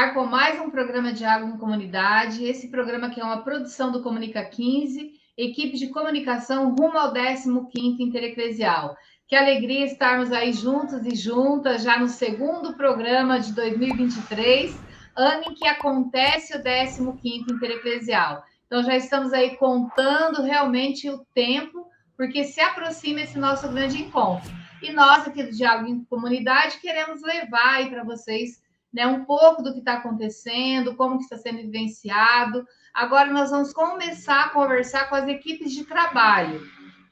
ar com mais um programa Diálogo em Comunidade. Esse programa que é uma produção do Comunica 15, equipe de comunicação rumo ao 15º Intereclesial. Que alegria estarmos aí juntos e juntas, já no segundo programa de 2023, ano em que acontece o 15º Intereclesial. Então já estamos aí contando realmente o tempo, porque se aproxima esse nosso grande encontro. E nós aqui do Diálogo em Comunidade queremos levar aí para vocês, né, um pouco do que está acontecendo, como que está sendo vivenciado. Agora nós vamos começar a conversar com as equipes de trabalho.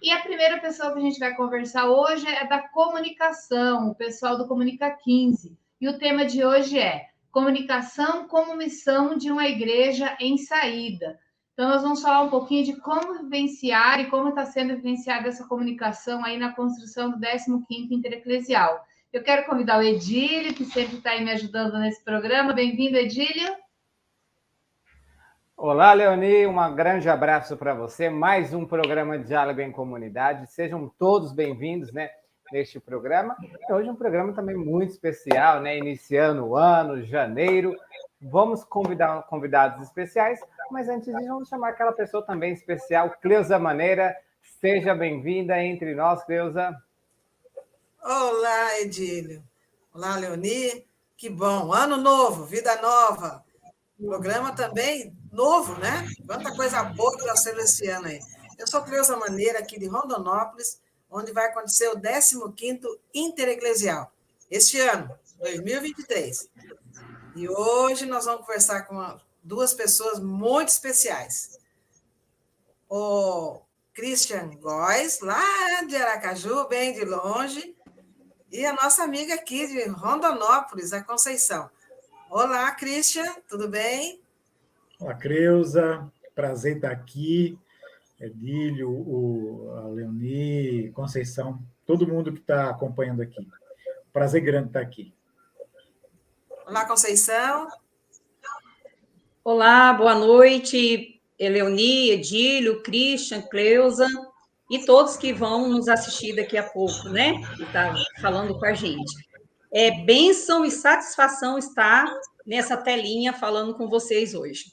E a primeira pessoa que a gente vai conversar hoje é da comunicação, o pessoal do Comunica 15. E o tema de hoje é comunicação como missão de uma igreja em saída. Então, nós vamos falar um pouquinho de como vivenciar e como está sendo vivenciada essa comunicação aí na construção do 15º Intereclesial. Eu quero convidar o Edílio, que sempre está aí me ajudando nesse programa. Bem-vindo, Edílio. Olá, Leoni, um grande abraço para você. Mais um programa de Diálogo em Comunidade. Sejam todos bem-vindos, né, neste programa. E hoje é um programa também muito especial, né, iniciando o ano, janeiro. Vamos convidar convidados especiais, mas antes disso, vamos chamar aquela pessoa também especial, Cleusa Maneira. Seja bem-vinda entre nós, Cleusa. Olá, Edílio. Olá, Leoni. Que bom. Ano novo, vida nova. Programa também novo, né? Quanta coisa boa que nós temos esse ano aí. Eu sou Cleusa Maneira, aqui de Rondonópolis, onde vai acontecer o 15º Intereclesial, este ano, 2023. E hoje nós vamos conversar com duas pessoas muito especiais. O Christian Góes, lá de Aracaju, bem de longe, e a nossa amiga aqui de Rondonópolis, a Conceição. Olá, Christian, tudo bem? Olá, Creuza, prazer estar aqui. Edílio, a Leoni, Conceição, todo mundo que está acompanhando aqui. Prazer grande estar aqui. Olá, Conceição. Olá, boa noite, Leoni, Edílio, Christian, Cleusa e todos que vão nos assistir daqui a pouco, né? Que está falando com a gente. É bênção e satisfação estar nessa telinha falando com vocês hoje.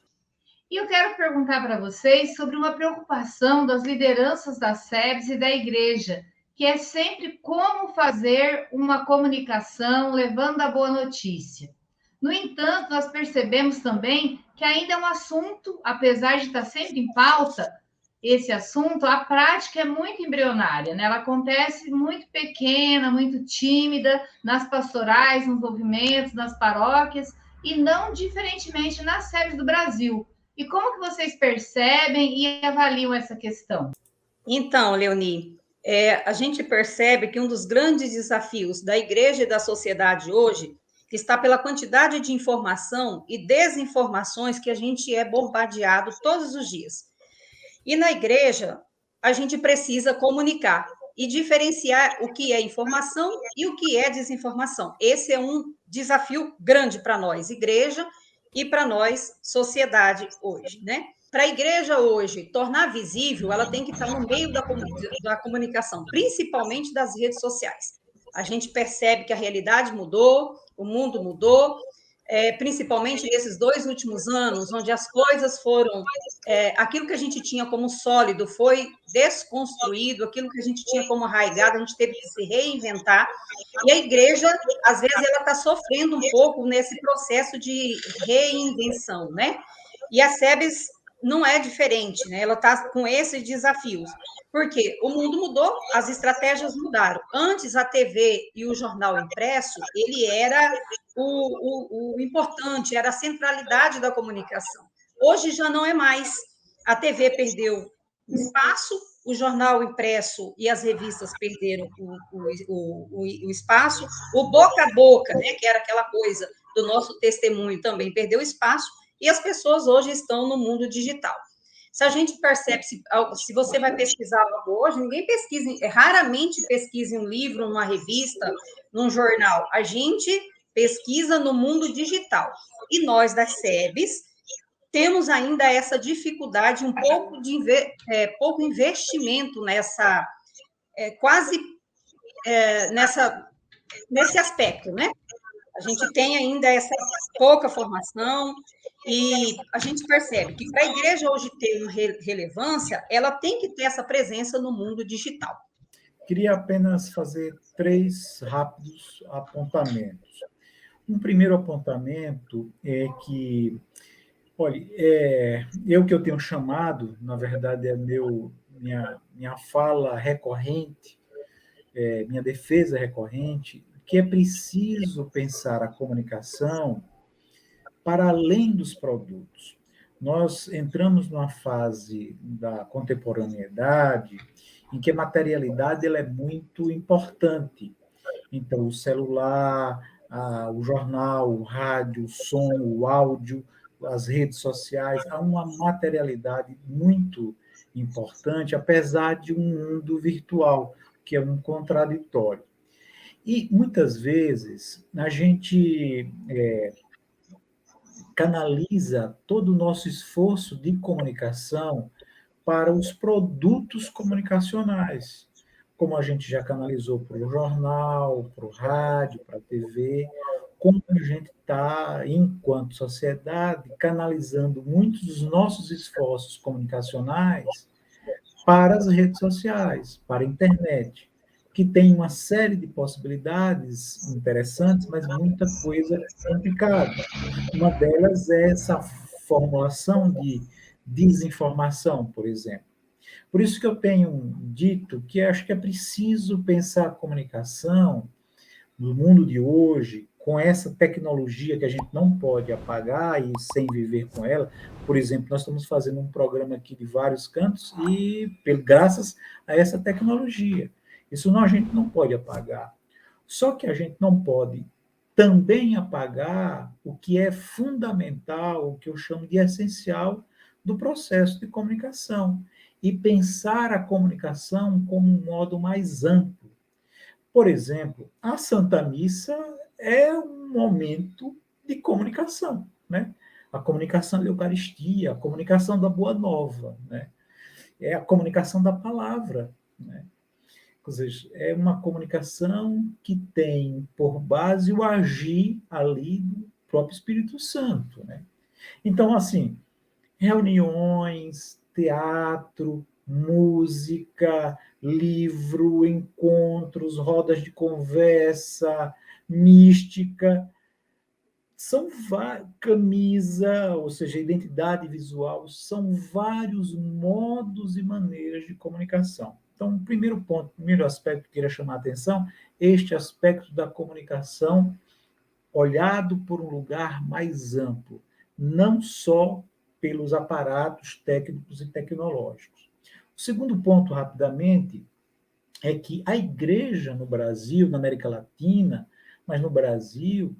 E eu quero perguntar para vocês sobre uma preocupação das lideranças das SEBs e da igreja, que é sempre como fazer uma comunicação levando a boa notícia. No entanto, nós percebemos também que ainda é um assunto, apesar de estar sempre em pauta, esse assunto, a prática é muito embrionária, né? Ela acontece muito pequena, muito tímida, nas pastorais, nos movimentos, nas paróquias, e não diferentemente nas SEBs do Brasil. E como que vocês percebem e avaliam essa questão? Então, Leoni, a gente percebe que um dos grandes desafios da igreja e da sociedade hoje está pela quantidade de informação e desinformações que a gente é bombardeado todos os dias. E na igreja, a gente precisa comunicar e diferenciar o que é informação e o que é desinformação. Esse é um desafio grande para nós, igreja, e para nós, sociedade, hoje, né? Para a igreja hoje tornar visível, ela tem que estar no meio da comunicação, principalmente das redes sociais. A gente percebe que a realidade mudou, o mundo mudou, principalmente nesses 2 últimos anos, onde as coisas foram... aquilo que a gente tinha como sólido foi desconstruído, aquilo que a gente tinha como arraigado, a gente teve que se reinventar, e a igreja, às vezes, ela está sofrendo um pouco nesse processo de reinvenção, né? E a SEBS não é diferente, né? Ela está com esses desafios. Porque o mundo mudou, as estratégias mudaram. Antes, a TV e o jornal impresso, ele era o importante, era a centralidade da comunicação. Hoje já não é mais. A TV perdeu espaço, o jornal impresso e as revistas perderam o espaço, o boca a boca, né, que era aquela coisa do nosso testemunho, também perdeu espaço, e as pessoas hoje estão no mundo digital. Se a gente percebe, se você vai pesquisar algo hoje, ninguém pesquisa, raramente pesquisa em um livro, numa revista, num jornal. A gente pesquisa no mundo digital. E nós, das SEBs, temos ainda essa dificuldade, pouco investimento nessa, nesse aspecto, né? A gente tem ainda essa pouca formação e a gente percebe que para a igreja hoje ter uma relevância, ela tem que ter essa presença no mundo digital. Queria apenas fazer 3 rápidos apontamentos. Um primeiro apontamento é que, olha, eu tenho chamado, na verdade é minha fala recorrente, minha defesa recorrente, que é preciso pensar a comunicação para além dos produtos. Nós entramos numa fase da contemporaneidade em que a materialidade ela é muito importante. Então, o celular, o jornal, o rádio, o som, o áudio, as redes sociais, há uma materialidade muito importante, apesar de um mundo virtual, que é um contraditório. E, muitas vezes, a gente canaliza todo o nosso esforço de comunicação para os produtos comunicacionais, como a gente já canalizou para o jornal, para o rádio, para a TV, como a gente está, enquanto sociedade, canalizando muitos dos nossos esforços comunicacionais para as redes sociais, para a internet, que tem uma série de possibilidades interessantes, mas muita coisa complicada. Uma delas é essa formulação de desinformação, por exemplo. Por isso que eu tenho dito que acho que é preciso pensar a comunicação no mundo de hoje, com essa tecnologia que a gente não pode apagar e sem viver com ela. Por exemplo, nós estamos fazendo um programa aqui de vários cantos e graças a essa tecnologia. Isso a gente não pode apagar. Só que a gente não pode também apagar o que é fundamental, o que eu chamo de essencial do processo de comunicação, e pensar a comunicação como um modo mais amplo. Por exemplo, a Santa Missa é um momento de comunicação, né? A comunicação da Eucaristia, a comunicação da Boa Nova, né? É a comunicação da palavra, né? Ou seja, é uma comunicação que tem por base o agir ali do próprio Espírito Santo, né? Então, assim, reuniões, teatro, música, livro, encontros, rodas de conversa, mística, são camisa, ou seja, identidade visual, são vários modos e maneiras de comunicação. Então, o primeiro ponto, o primeiro aspecto que eu queria chamar a atenção, este aspecto da comunicação olhado por um lugar mais amplo, não só pelos aparatos técnicos e tecnológicos. O segundo ponto, rapidamente, é que a igreja no Brasil, na América Latina, mas no Brasil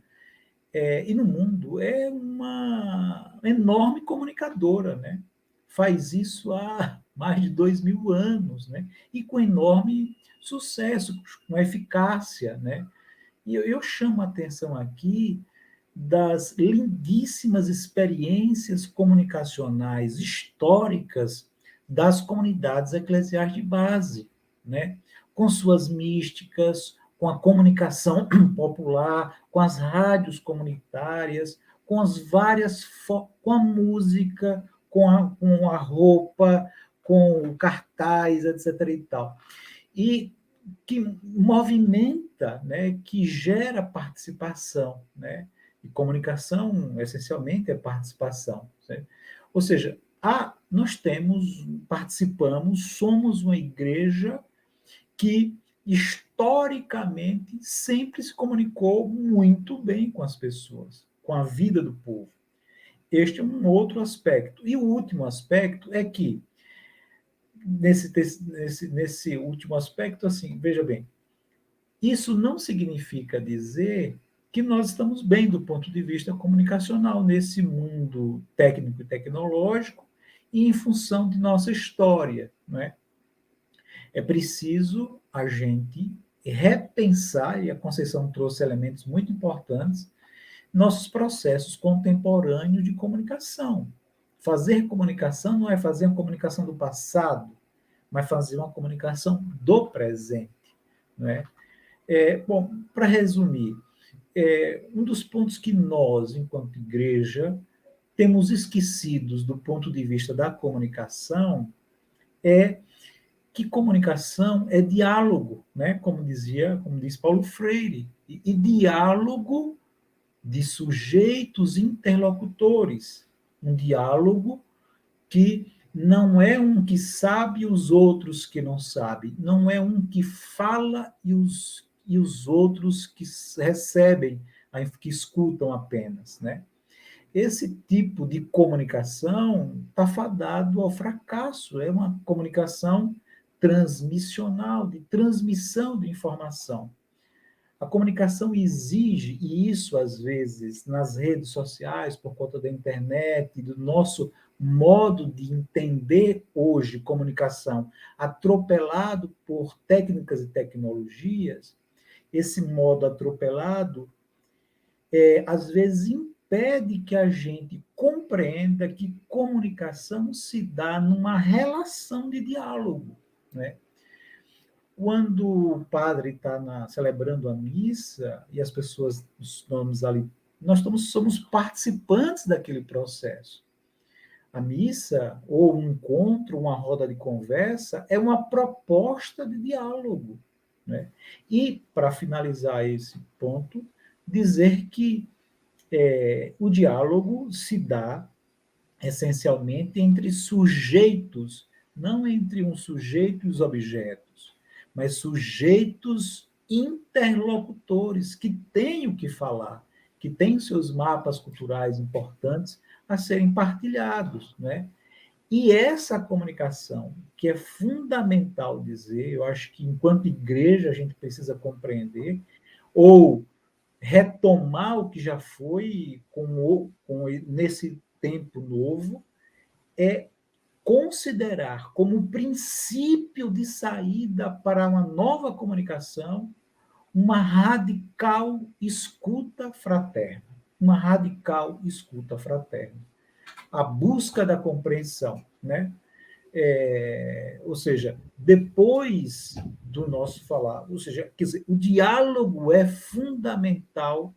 e no mundo, é uma enorme comunicadora, né? Faz isso há mais de 2000 anos, né? E com enorme sucesso, com eficácia, né? E eu chamo a atenção aqui das lindíssimas experiências comunicacionais históricas das comunidades eclesiais de base, né? Com suas místicas, com a comunicação popular, com as rádios comunitárias, com as várias com a música, com a roupa, com o cartaz, etc. e tal. E que movimenta, né, que gera participação, né? E comunicação, essencialmente, é participação. Certo? Ou seja, nós participamos, somos uma igreja que, historicamente, sempre se comunicou muito bem com as pessoas, com a vida do povo. Este é um outro aspecto. E o último aspecto é que, nesse último aspecto, assim, veja bem, isso não significa dizer que nós estamos bem do ponto de vista comunicacional nesse mundo técnico e tecnológico e em função de nossa história, não é? É preciso a gente repensar, e a Conceição trouxe elementos muito importantes, nossos processos contemporâneos de comunicação. Fazer comunicação não é fazer uma comunicação do passado, mas fazer uma comunicação do presente, não é? Bom, para resumir, um dos pontos que nós, enquanto igreja, temos esquecidos do ponto de vista da comunicação é que comunicação é diálogo, né? Como diz Paulo Freire, e diálogo de sujeitos interlocutores, um diálogo que não é um que sabe os outros que não sabem, não é um que fala e os outros que recebem, que escutam apenas, né? Esse tipo de comunicação está fadado ao fracasso, é uma comunicação transmissional, de transmissão de informação. A comunicação exige, e isso às vezes nas redes sociais, por conta da internet, do nosso modo de entender hoje comunicação, atropelado por técnicas e tecnologias, esse modo atropelado, às vezes impede que a gente compreenda que comunicação se dá numa relação de diálogo, né? Quando o padre está celebrando a missa e as pessoas, os nomes ali, somos participantes daquele processo. A missa, ou um encontro, uma roda de conversa, é uma proposta de diálogo, né? E, para finalizar esse ponto, dizer que o diálogo se dá essencialmente entre sujeitos, não entre um sujeito e os objetos, mas sujeitos interlocutores que têm o que falar, que têm seus mapas culturais importantes a serem partilhados, né? E essa comunicação, que é fundamental dizer, eu acho que enquanto igreja a gente precisa compreender, ou retomar o que já foi nesse tempo novo, é considerar como princípio de saída para uma nova comunicação uma radical escuta fraterna. Uma radical escuta fraterna. A busca da compreensão, né? Ou seja, depois do nosso falar, ou seja, quer dizer, o diálogo é fundamental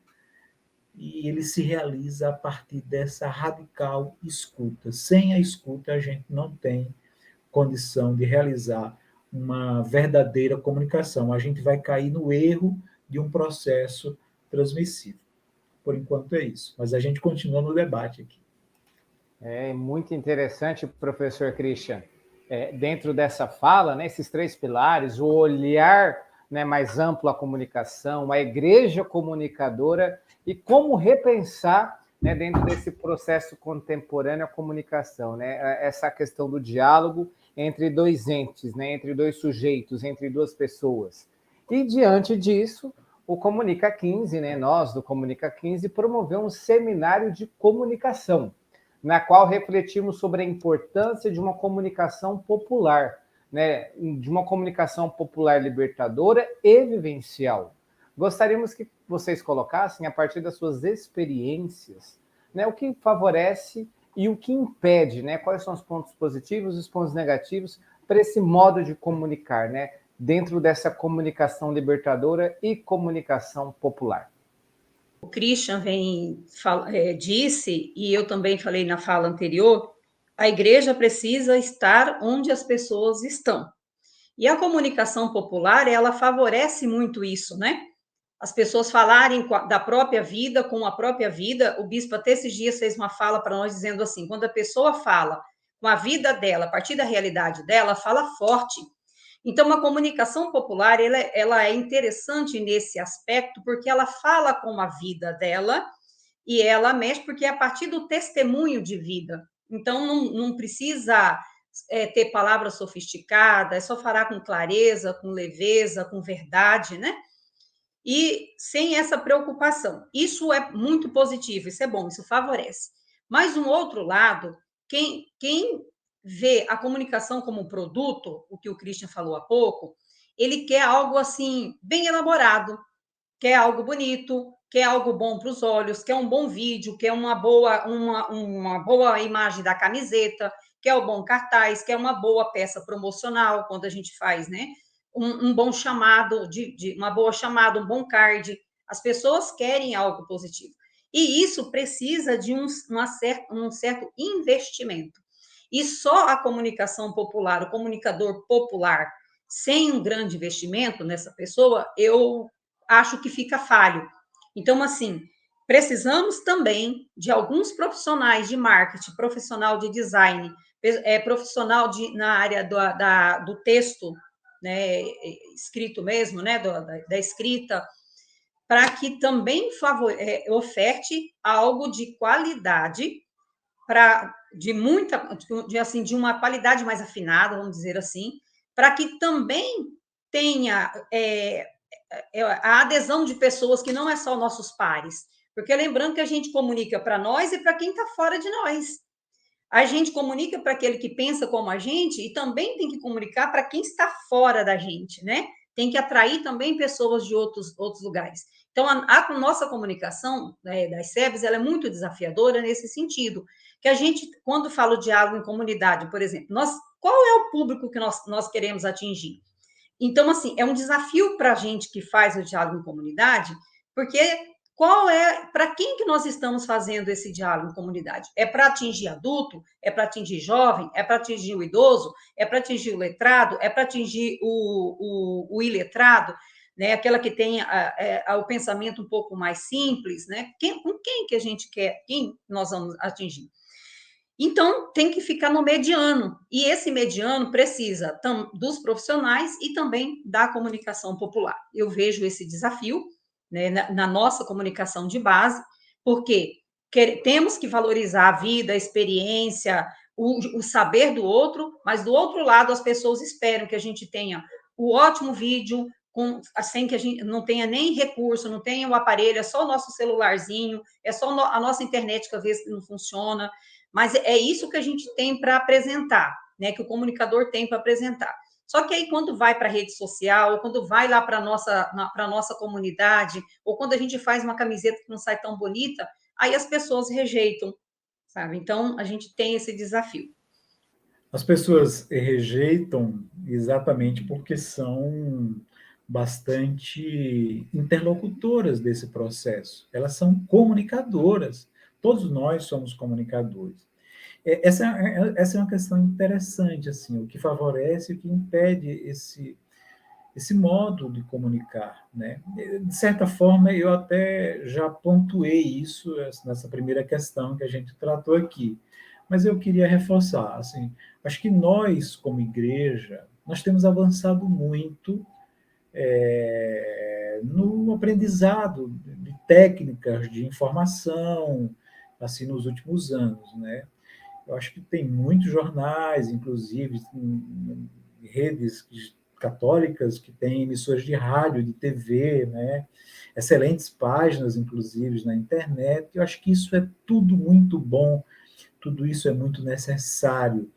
e ele se realiza a partir dessa radical escuta. Sem a escuta, a gente não tem condição de realizar uma verdadeira comunicação. A gente vai cair no erro de um processo transmissivo. Por enquanto é isso, mas a gente continua no debate aqui. É muito interessante, professor Christian. Dentro dessa fala, né, esses três pilares, o olhar, né, mais amplo à comunicação, a igreja comunicadora e como repensar, né, dentro desse processo contemporâneo a comunicação, né, essa questão do diálogo entre dois entes, né, entre dois sujeitos, entre duas pessoas. E diante disso, o Comunica 15, né, nós do Comunica 15 promoveu um seminário de comunicação, na qual refletimos sobre a importância de uma comunicação popular, né, de uma comunicação popular libertadora e vivencial. Gostaríamos que vocês colocassem, a partir das suas experiências, né, o que favorece e o que impede, né, quais são os pontos positivos e os pontos negativos para esse modo de comunicar, né, dentro dessa comunicação libertadora e comunicação popular. O Christian disse, e eu também falei na fala anterior, a igreja precisa estar onde as pessoas estão. E a comunicação popular, ela favorece muito isso, né? As pessoas falarem da própria vida, com a própria vida. O bispo até esses dias fez uma fala para nós dizendo assim, quando a pessoa fala com a vida dela, a partir da realidade dela, fala forte. Então, uma comunicação popular, ela é interessante nesse aspecto, porque ela fala com a vida dela e ela mexe, porque é a partir do testemunho de vida. Então, não precisa ter palavras sofisticadas, é só falar com clareza, com leveza, com verdade, né? E sem essa preocupação. Isso é muito positivo, isso é bom, isso favorece. Mas, um outro lado, quem vê a comunicação como produto, o que o Christian falou há pouco, ele quer algo assim, bem elaborado, quer algo bonito, quer algo bom para os olhos, quer um bom vídeo, quer uma boa imagem da camiseta, quer um bom cartaz, quer uma boa peça promocional, quando a gente faz, né? Um bom chamado, uma boa chamada, um bom card. As pessoas querem algo positivo. E isso precisa de um certo investimento. E só a comunicação popular, o comunicador popular, sem um grande investimento nessa pessoa, eu acho que fica falho. Então, assim, precisamos também de alguns profissionais de marketing, profissional de design, profissional na área do texto, né, escrito mesmo, né, da escrita, para que também oferte algo de qualidade, de uma qualidade mais afinada, vamos dizer assim, para que também tenha a adesão de pessoas que não é só nossos pares, porque lembrando que a gente comunica para nós e para quem está fora de nós. A gente comunica para aquele que pensa como a gente e também tem que comunicar para quem está fora da gente, né? Tem que atrair também pessoas de outros lugares. Então, a nossa comunicação, né, das SEBs, ela é muito desafiadora nesse sentido, que a gente, quando fala o diálogo em comunidade, por exemplo, qual é o público que nós queremos atingir? Então, assim, é um desafio para a gente que faz o diálogo em comunidade, porque para quem que nós estamos fazendo esse diálogo em comunidade? É para atingir adulto? É para atingir jovem? É para atingir o idoso? É para atingir o letrado? É para atingir o iletrado? Né? Aquela que tem o pensamento um pouco mais simples, né? Com quem que a gente quer? Quem nós vamos atingir? Então, tem que ficar no mediano. E esse mediano precisa dos profissionais e também da comunicação popular. Eu vejo esse desafio, né, na nossa comunicação de base, porque temos que valorizar a vida, a experiência, o saber do outro, mas do outro lado as pessoas esperam que a gente tenha o ótimo vídeo, sem que a gente não tenha nem recurso, não tenha o aparelho, é só o nosso celularzinho, é só a nossa internet que às vezes não funciona, mas é isso que a gente tem para apresentar, né, que o comunicador tem para apresentar. Só que aí, quando vai para a rede social, ou quando vai lá para a nossa comunidade, ou quando a gente faz uma camiseta que não sai tão bonita, aí as pessoas rejeitam, sabe? Então, a gente tem esse desafio. As pessoas rejeitam exatamente porque são bastante interlocutoras desse processo. Elas são comunicadoras. Todos nós somos comunicadores. Essa é uma questão interessante, assim, o que favorece e o que impede esse modo de comunicar, né? De certa forma, eu até já pontuei isso nessa primeira questão que a gente tratou aqui, mas eu queria reforçar, assim, acho que nós, como igreja, nós temos avançado muito no aprendizado de técnicas de informação, assim, nos últimos anos, né? Eu acho que tem muitos jornais, inclusive redes católicas que têm emissoras de rádio, de TV, né? Excelentes páginas, inclusive, na internet. Eu acho que isso é tudo muito bom, tudo isso é muito necessário.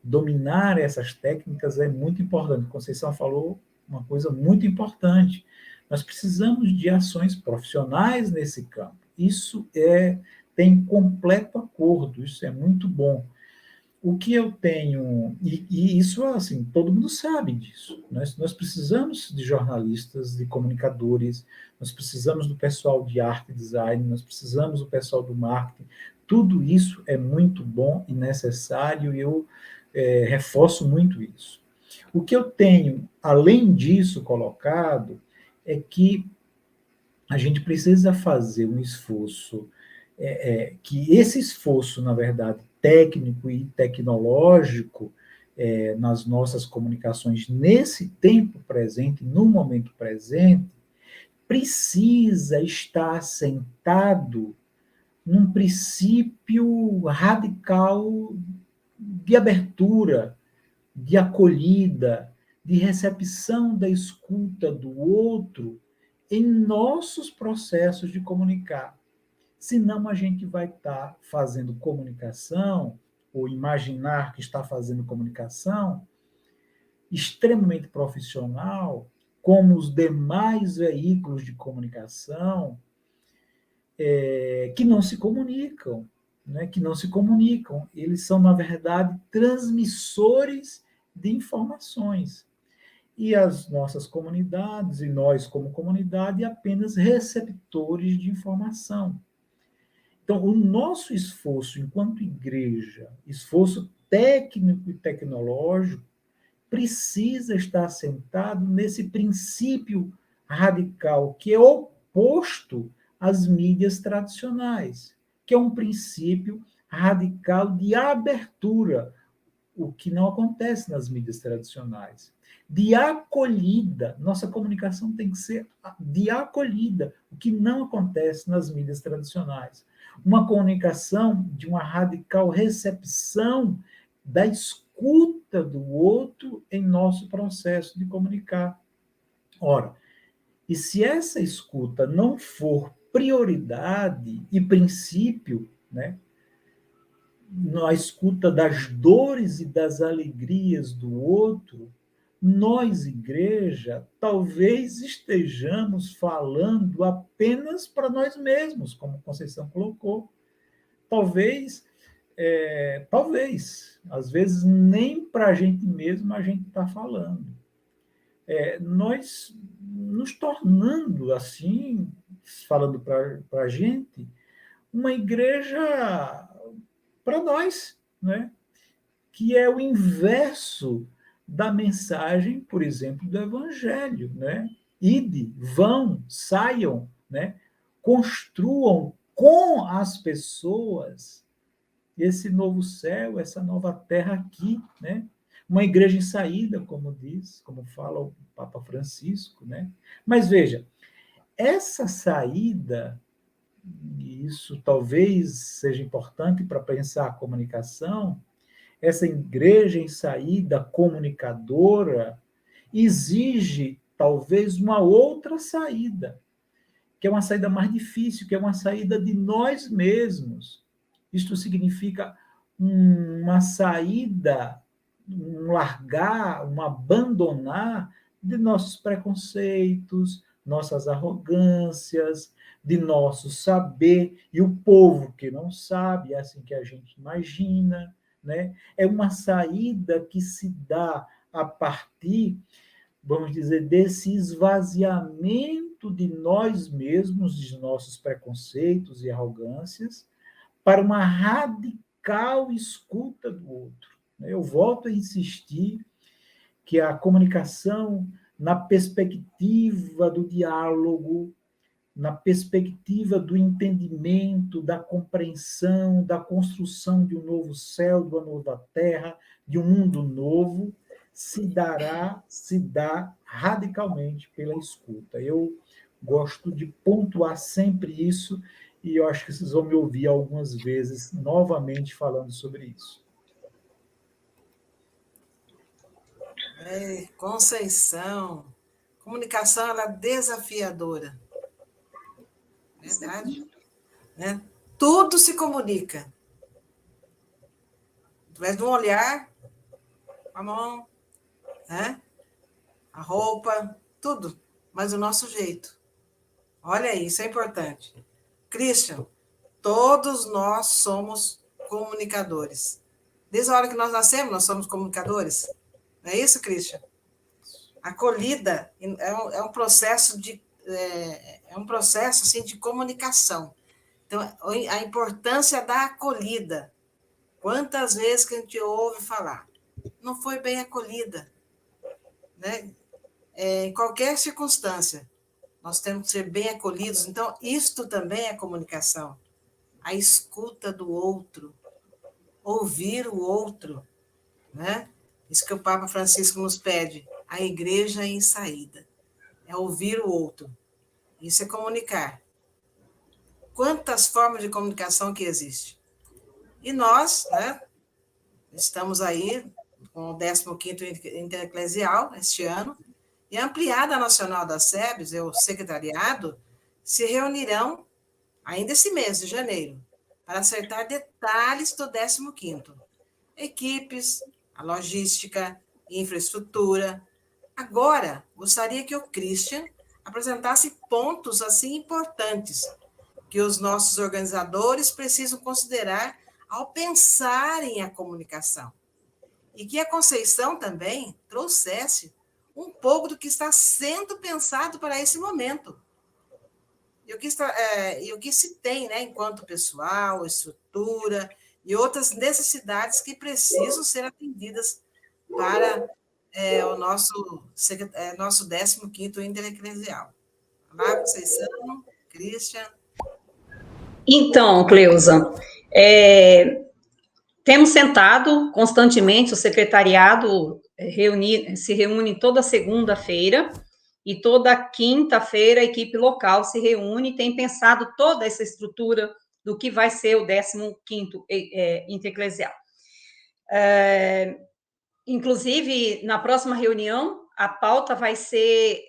Dominar essas técnicas é muito importante. Conceição falou uma coisa muito importante. Nós precisamos de ações profissionais nesse campo. Isso tem completo acordo, isso é muito bom. O que eu tenho, e isso, assim, todo mundo sabe disso, nós precisamos de jornalistas, de comunicadores, nós precisamos do pessoal de arte e design, nós precisamos do pessoal do marketing, tudo isso é muito bom e necessário, e eu reforço muito isso. O que eu tenho, além disso, colocado, é que a gente precisa fazer um esforço, que esse esforço, na verdade, técnico e tecnológico nas nossas comunicações nesse tempo presente, no momento presente, precisa estar assentado num princípio radical de abertura, de acolhida, de recepção da escuta do outro em nossos processos de comunicar. Senão a gente vai estar fazendo comunicação, ou imaginar que está fazendo comunicação, extremamente profissional, como os demais veículos de comunicação, que não se comunicam, né? Que não se comunicam. Eles são, na verdade, transmissores de informações. e as nossas comunidades, e nós como comunidade, apenas receptores de informação. Então, o nosso esforço enquanto igreja, esforço técnico e tecnológico, precisa estar assentado nesse princípio radical, que é oposto às mídias tradicionais, que é um princípio radical de abertura, o que não acontece nas mídias tradicionais. De acolhida, nossa comunicação tem que ser de acolhida, o que não acontece nas mídias tradicionais. Uma comunicação de uma radical recepção da escuta do outro em nosso processo de comunicar. Ora, e se essa escuta não for prioridade e princípio, né, na escuta das dores e das alegrias do outro, nós, igreja, talvez estejamos falando apenas para nós mesmos, como Conceição colocou. Talvez, às vezes nem para a gente mesmo a gente está falando. Nós nos tornando, assim, falando para a gente, uma igreja para nós, né? Que é o inverso da mensagem, por exemplo, do Evangelho, né? Ide, vão, saiam, né? Construam com as pessoas esse novo céu, essa nova terra aqui, né? Uma igreja em saída, como diz, como fala o Papa Francisco, né? Mas veja, essa saída, e isso talvez seja importante para pensar a comunicação, essa igreja em saída comunicadora exige talvez uma outra saída, que é uma saída mais difícil, que é uma saída de nós mesmos. Isto significa uma saída, um largar, um abandonar de nossos preconceitos, nossas arrogâncias, de nosso saber, e o povo que não sabe, é assim que a gente imagina, né? É uma saída que se dá a partir, vamos dizer, desse esvaziamento de nós mesmos, de nossos preconceitos e arrogâncias, para uma radical escuta do outro. Eu volto a insistir que a comunicação, na perspectiva do diálogo, na perspectiva do entendimento, da compreensão, da construção de um novo céu, de uma nova terra, de um mundo novo, se dá radicalmente pela escuta. Eu gosto de pontuar sempre isso, e eu acho que vocês vão me ouvir algumas vezes novamente falando sobre isso. Conceição, comunicação ela é desafiadora. Verdade? Né? Tudo se comunica. Através de um olhar, a mão, né? A roupa, tudo, mas o nosso jeito. Olha aí, isso é importante. Christian, todos nós somos comunicadores. Desde a hora que nós nascemos, nós somos comunicadores. Não é isso, Christian? A acolhida é um processo assim, de comunicação. Então, a importância da acolhida. Quantas vezes que a gente ouve falar? Não foi bem acolhida. Né? Em qualquer circunstância, nós temos que ser bem acolhidos. Então, isto também é comunicação. A escuta do outro. Ouvir o outro. Né? Isso que o Papa Francisco nos pede. A igreja em saída. É ouvir o outro. Isso é comunicar. Quantas formas de comunicação que existem? E nós, né, estamos aí com o 15º Intereclesial este ano, e a Ampliada Nacional das SEBs, o secretariado, se reunirão ainda esse mês de janeiro, para acertar detalhes do 15º. Equipes, a logística, infraestrutura. Agora, gostaria que o Christian apresentasse pontos assim importantes que os nossos organizadores precisam considerar ao pensarem a comunicação. E que a Conceição também trouxesse um pouco do que está sendo pensado para esse momento. E o que se tem, né, enquanto pessoal, estrutura e outras necessidades que precisam ser atendidas para o nosso 15º Intereclesial. Olá, Conceição, Christian. Então, Cleusa, temos sentado constantemente, o secretariado se reúne toda segunda-feira, e toda quinta-feira a equipe local se reúne e tem pensado toda essa estrutura do que vai ser o 15º Intereclesial. Inclusive, na próxima reunião, a pauta vai ser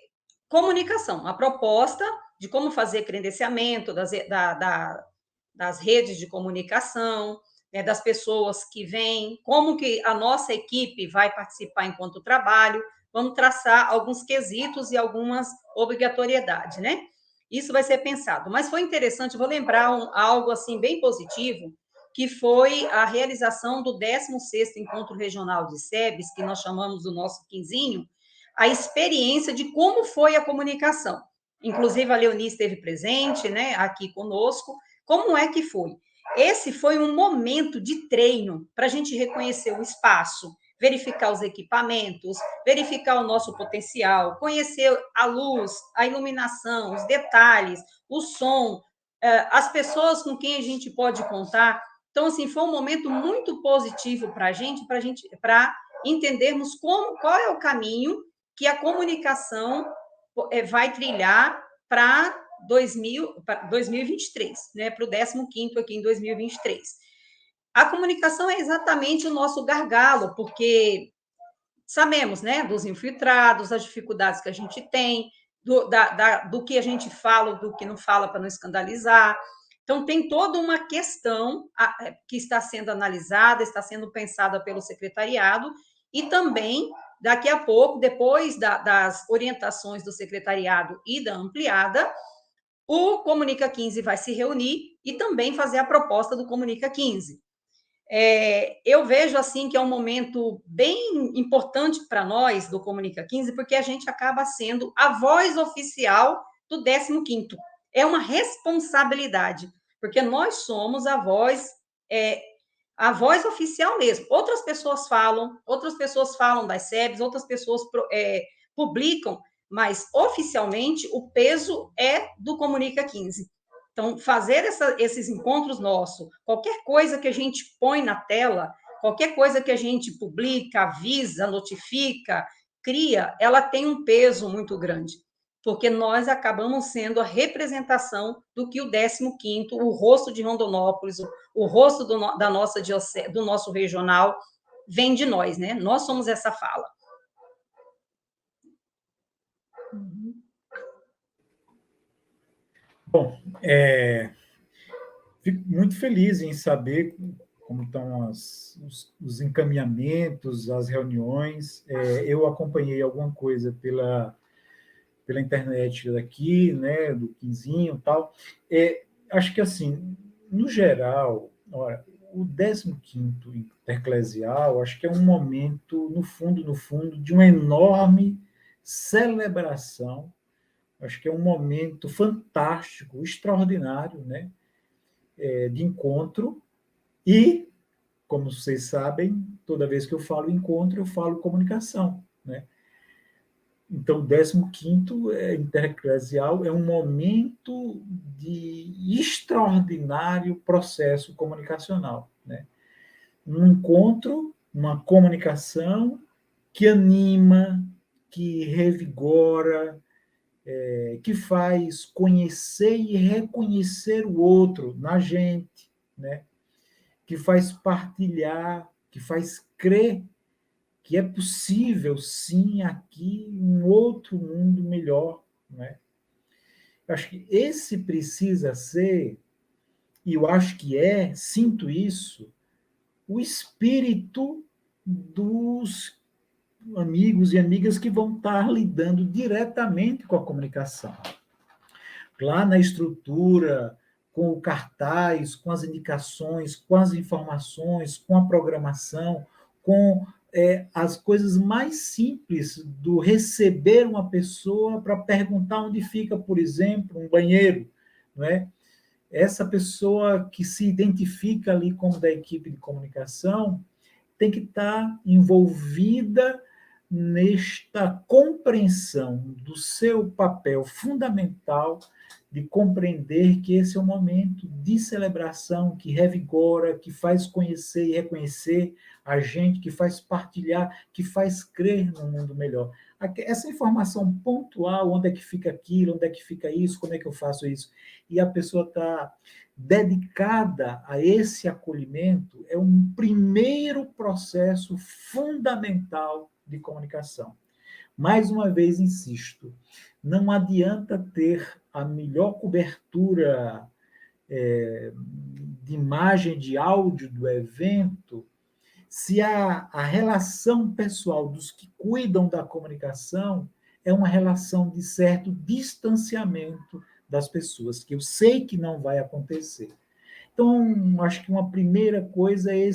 comunicação, a proposta de como fazer credenciamento das redes de comunicação, né, das pessoas que vêm, como que a nossa equipe vai participar enquanto trabalho. Vamos traçar alguns quesitos e algumas obrigatoriedades, né? Isso vai ser pensado. Mas foi interessante, vou lembrar algo assim bem positivo, que foi a realização do 16º Encontro Regional de SEBs, que nós chamamos do nosso quinzinho, a experiência de como foi a comunicação. Inclusive, a Leonie esteve presente, né, aqui conosco. Como é que foi? Esse foi um momento de treino para a gente reconhecer o espaço, verificar os equipamentos, verificar o nosso potencial, conhecer a luz, a iluminação, os detalhes, o som, as pessoas com quem a gente pode contar. Então, assim, foi um momento muito positivo para a gente, para entendermos qual é o caminho que a comunicação vai trilhar para 2023, né, para o 15º aqui em 2023. A comunicação é exatamente o nosso gargalo, porque sabemos, né, dos infiltrados, as dificuldades que a gente tem, do que a gente fala, do que não fala para não escandalizar. Então, tem toda uma questão que está sendo analisada, está sendo pensada pelo secretariado, e também, daqui a pouco, depois das orientações do secretariado e da ampliada, o Comunica 15 vai se reunir e também fazer a proposta do Comunica 15. Eu vejo assim que é um momento bem importante para nós do Comunica 15, porque a gente acaba sendo a voz oficial do 15º. É uma responsabilidade, porque nós somos a voz oficial mesmo. Outras pessoas falam das SEBs, outras pessoas publicam, mas oficialmente o peso é do Comunica 15. Então, fazer esses encontros nossos, qualquer coisa que a gente põe na tela, qualquer coisa que a gente publica, avisa, notifica, cria, ela tem um peso muito grande, porque nós acabamos sendo a representação do que o 15º, o rosto de Rondonópolis, o rosto da nossa diocese, do nosso regional, vem de nós, né? Nós somos essa fala. Bom, fico muito feliz em saber como estão os encaminhamentos, as reuniões. Eu acompanhei alguma coisa pela internet daqui, né, do quinzinho e tal. Acho que, assim, no geral, olha, o 15º Intereclesial, acho que é um momento, no fundo, de uma enorme celebração. Acho que é um momento fantástico, extraordinário, né, de encontro. E, como vocês sabem, toda vez que eu falo encontro, eu falo comunicação, né? Então, o 15º Intereclesial é um momento de extraordinário processo comunicacional, né? Um encontro, uma comunicação que anima, que revigora, que faz conhecer e reconhecer o outro na gente, né? Que faz partilhar, que faz crer que é possível, sim, aqui um outro mundo melhor, né? Eu acho que esse precisa ser, e eu acho que sinto isso, o espírito dos amigos e amigas que vão estar lidando diretamente com a comunicação. Lá na estrutura, com o cartaz, com as indicações, com as informações, com a programação, com as coisas mais simples do receber uma pessoa para perguntar onde fica, por exemplo, um banheiro, não é? Essa pessoa que se identifica ali como da equipe de comunicação tem que estar envolvida nesta compreensão do seu papel fundamental de compreender que esse é um momento de celebração que revigora, que faz conhecer e reconhecer a gente, que faz partilhar, que faz crer num mundo melhor. Essa informação pontual, onde é que fica aquilo, onde é que fica isso, como é que eu faço isso, e a pessoa está dedicada a esse acolhimento, é um primeiro processo fundamental de comunicação. Mais uma vez, insisto, não adianta ter a melhor cobertura de imagem, de áudio do evento, se a relação pessoal dos que cuidam da comunicação é uma relação de certo distanciamento das pessoas, que eu sei que não vai acontecer. Então, acho que uma primeira coisa é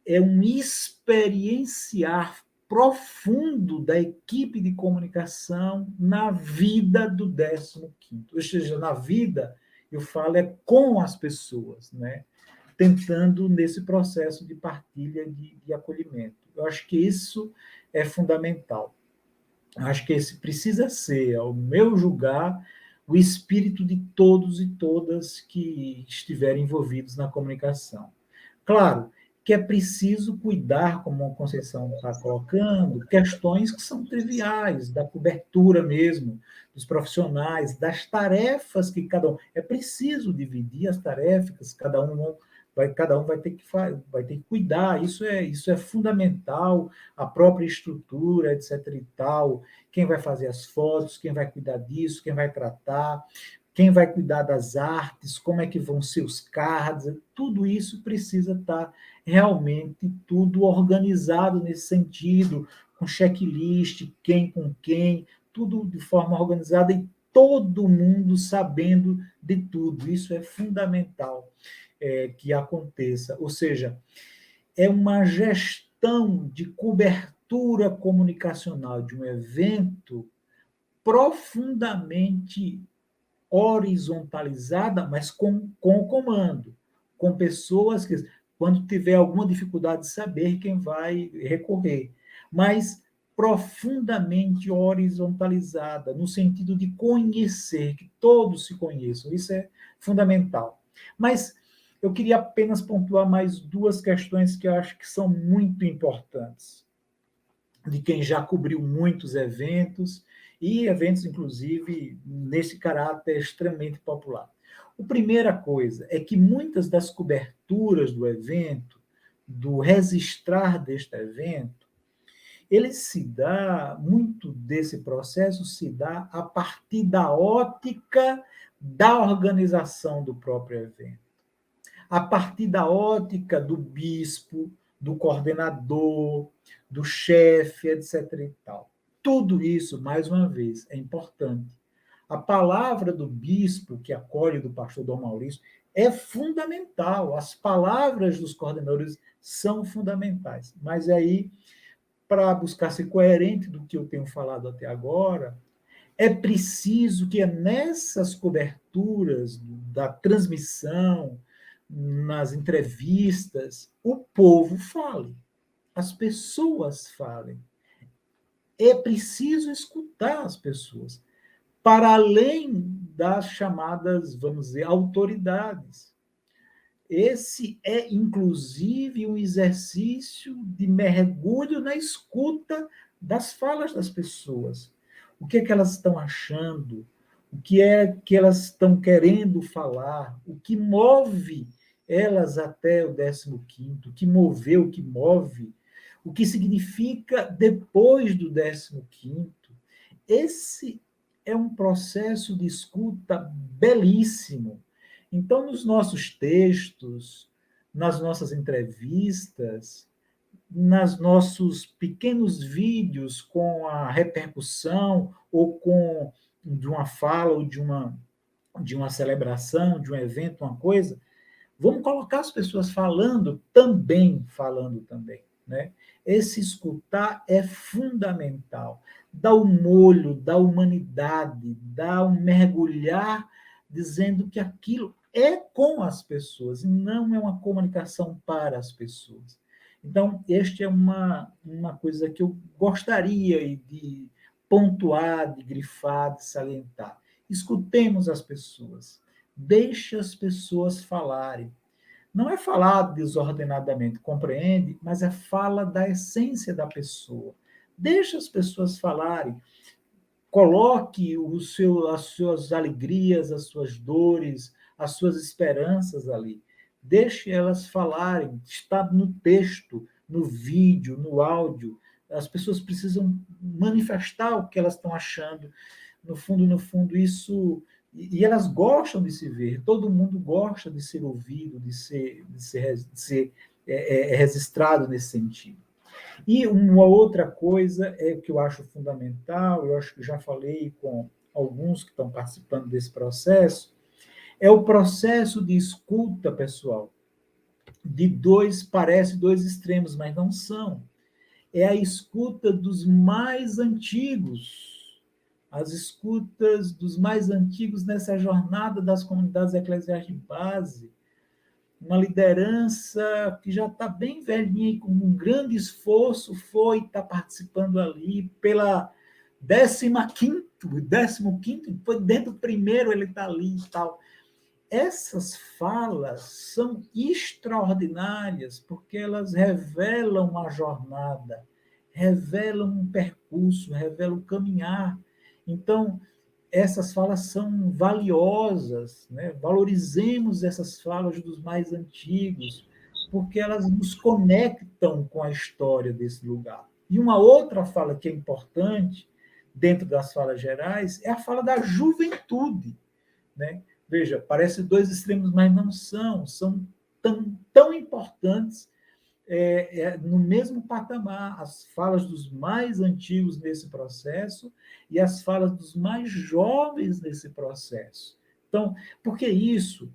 é um experienciar profundo da equipe de comunicação na vida do 15º. Ou seja, na vida, eu falo, é com as pessoas, né? Tentando nesse processo de partilha, de acolhimento. Eu acho que isso é fundamental. Eu acho que esse precisa ser, ao meu julgar, o espírito de todos e todas que estiverem envolvidos na comunicação. Claro que é preciso cuidar, como a Conceição está colocando, questões que são triviais, da cobertura mesmo, dos profissionais, das tarefas que cada um... É preciso dividir as tarefas, cada um vai ter que cuidar, isso é fundamental, a própria estrutura, etc. e tal, quem vai fazer as fotos, quem vai cuidar disso, quem vai tratar, quem vai cuidar das artes, como é que vão ser os cards, tudo isso precisa estar realmente tudo organizado nesse sentido, com checklist, quem com quem, tudo de forma organizada e todo mundo sabendo de tudo. Isso é fundamental que aconteça. Ou seja, é uma gestão de cobertura comunicacional de um evento profundamente horizontalizada, mas com o comando, com pessoas que, quando tiver alguma dificuldade, saber quem vai recorrer, mas profundamente horizontalizada, no sentido de conhecer, que todos se conheçam, isso é fundamental. Mas eu queria apenas pontuar mais duas questões que eu acho que são muito importantes, de quem já cobriu muitos eventos, e eventos, inclusive, nesse caráter extremamente popular. A primeira coisa é que muitas das coberturas do evento, do registrar deste evento, muito desse processo se dá a partir da ótica da organização do próprio evento, a partir da ótica do bispo, do coordenador, do chefe, etc. e tal. Tudo isso, mais uma vez, é importante. A palavra do bispo, que acolhe do pastor Dom Maurício, é fundamental. As palavras dos coordenadores são fundamentais. Mas aí, para buscar ser coerente do que eu tenho falado até agora, é preciso que nessas coberturas da transmissão, nas entrevistas, o povo fale, as pessoas falem. É preciso escutar as pessoas, para além das chamadas, vamos dizer, autoridades. Esse é, inclusive, um exercício de mergulho na escuta das falas das pessoas. O que é que elas estão achando? O que é que elas estão querendo falar? O que move elas até o 15º? O que moveu, o que move? O que significa depois do 15º? Esse é um processo de escuta belíssimo. Então, nos nossos textos, nas nossas entrevistas, nos nossos pequenos vídeos com a repercussão ou com de uma fala ou de uma celebração, de um evento, uma coisa, Vamos colocar as pessoas falando também, né? Esse escutar é fundamental. Dá o molho da humanidade, dá um mergulhar dizendo que aquilo é com as pessoas e não é uma comunicação para as pessoas. Então, este é uma coisa que eu gostaria de pontuar, de grifar, de salientar. Escutemos as pessoas. Deixe as pessoas falarem. Não é falar desordenadamente, compreende? Mas é fala da essência da pessoa. Deixe as pessoas falarem. Coloque as suas alegrias, as suas dores, as suas esperanças ali. Deixe elas falarem. Está no texto, no vídeo, no áudio. As pessoas precisam manifestar o que elas estão achando. No fundo, isso. E elas gostam de se ver, todo mundo gosta de ser ouvido, de ser registrado nesse sentido. E uma outra coisa que eu acho fundamental, eu acho que já falei com alguns que estão participando desse processo, é o processo de escuta, pessoal, parece dois extremos, mas não são. É a escuta dos mais antigos, as escutas dos mais antigos nessa jornada das comunidades eclesiais de base, uma liderança que já está bem velhinha e com um grande esforço está participando ali pela 15º, foi dentro do primeiro ele está ali e tal. Essas falas são extraordinárias porque elas revelam uma jornada, revelam um percurso, revelam um caminhar. Então, essas falas são valiosas, né? Valorizemos essas falas dos mais antigos, porque elas nos conectam com a história desse lugar. E uma outra fala que é importante, dentro das falas gerais, é a fala da juventude, né? Veja, parece dois extremos, mas não são tão importantes no mesmo patamar, as falas dos mais antigos nesse processo e as falas dos mais jovens nesse processo. Então, porque isso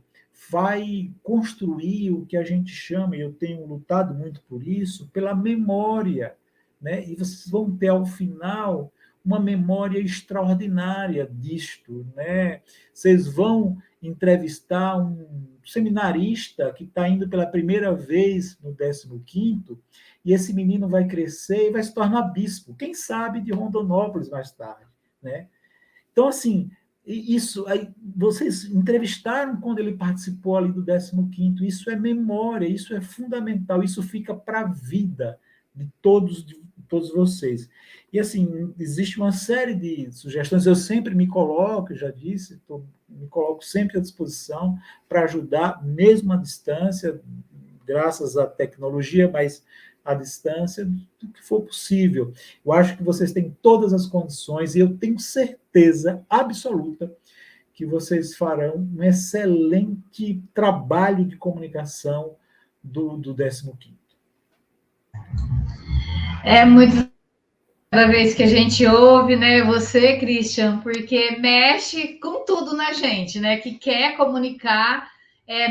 vai construir o que a gente chama, e eu tenho lutado muito por isso, pela memória, né? E vocês vão ter, ao final, uma memória extraordinária disto, né? Vocês vão entrevistar um seminarista que está indo pela primeira vez no 15º, e esse menino vai crescer e vai se tornar bispo, quem sabe de Rondonópolis mais tarde, né? Então, assim, isso aí, vocês entrevistaram quando ele participou ali do 15º, isso é memória, isso é fundamental, isso fica para a vida de todos vocês. E, assim, existe uma série de sugestões, eu sempre me coloco, já disse, me coloco sempre à disposição para ajudar, mesmo à distância, graças à tecnologia, mas à distância, do que for possível. Eu acho que vocês têm todas as condições e eu tenho certeza absoluta que vocês farão um excelente trabalho de comunicação do 15º. É muito cada vez que a gente ouve, né, você, Christian, porque mexe com tudo na gente, né, que quer comunicar,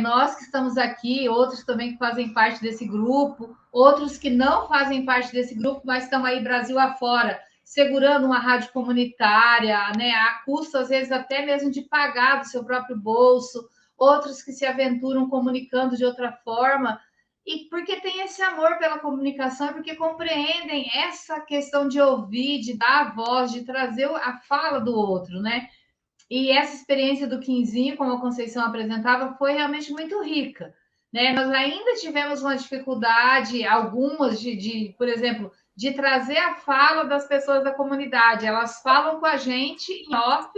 nós que estamos aqui, outros também que fazem parte desse grupo, outros que não fazem parte desse grupo, mas estão aí Brasil afora, segurando uma rádio comunitária, né, a custo, às vezes, até mesmo de pagar do seu próprio bolso, outros que se aventuram comunicando de outra forma, e porque tem esse amor pela comunicação, porque compreendem essa questão de ouvir, de dar a voz, de trazer a fala do outro, né? E essa experiência do Quinzinho, como a Conceição apresentava, foi realmente muito rica, né? Nós ainda tivemos uma dificuldade, algumas, por exemplo, de trazer a fala das pessoas da comunidade. Elas falam com a gente em off,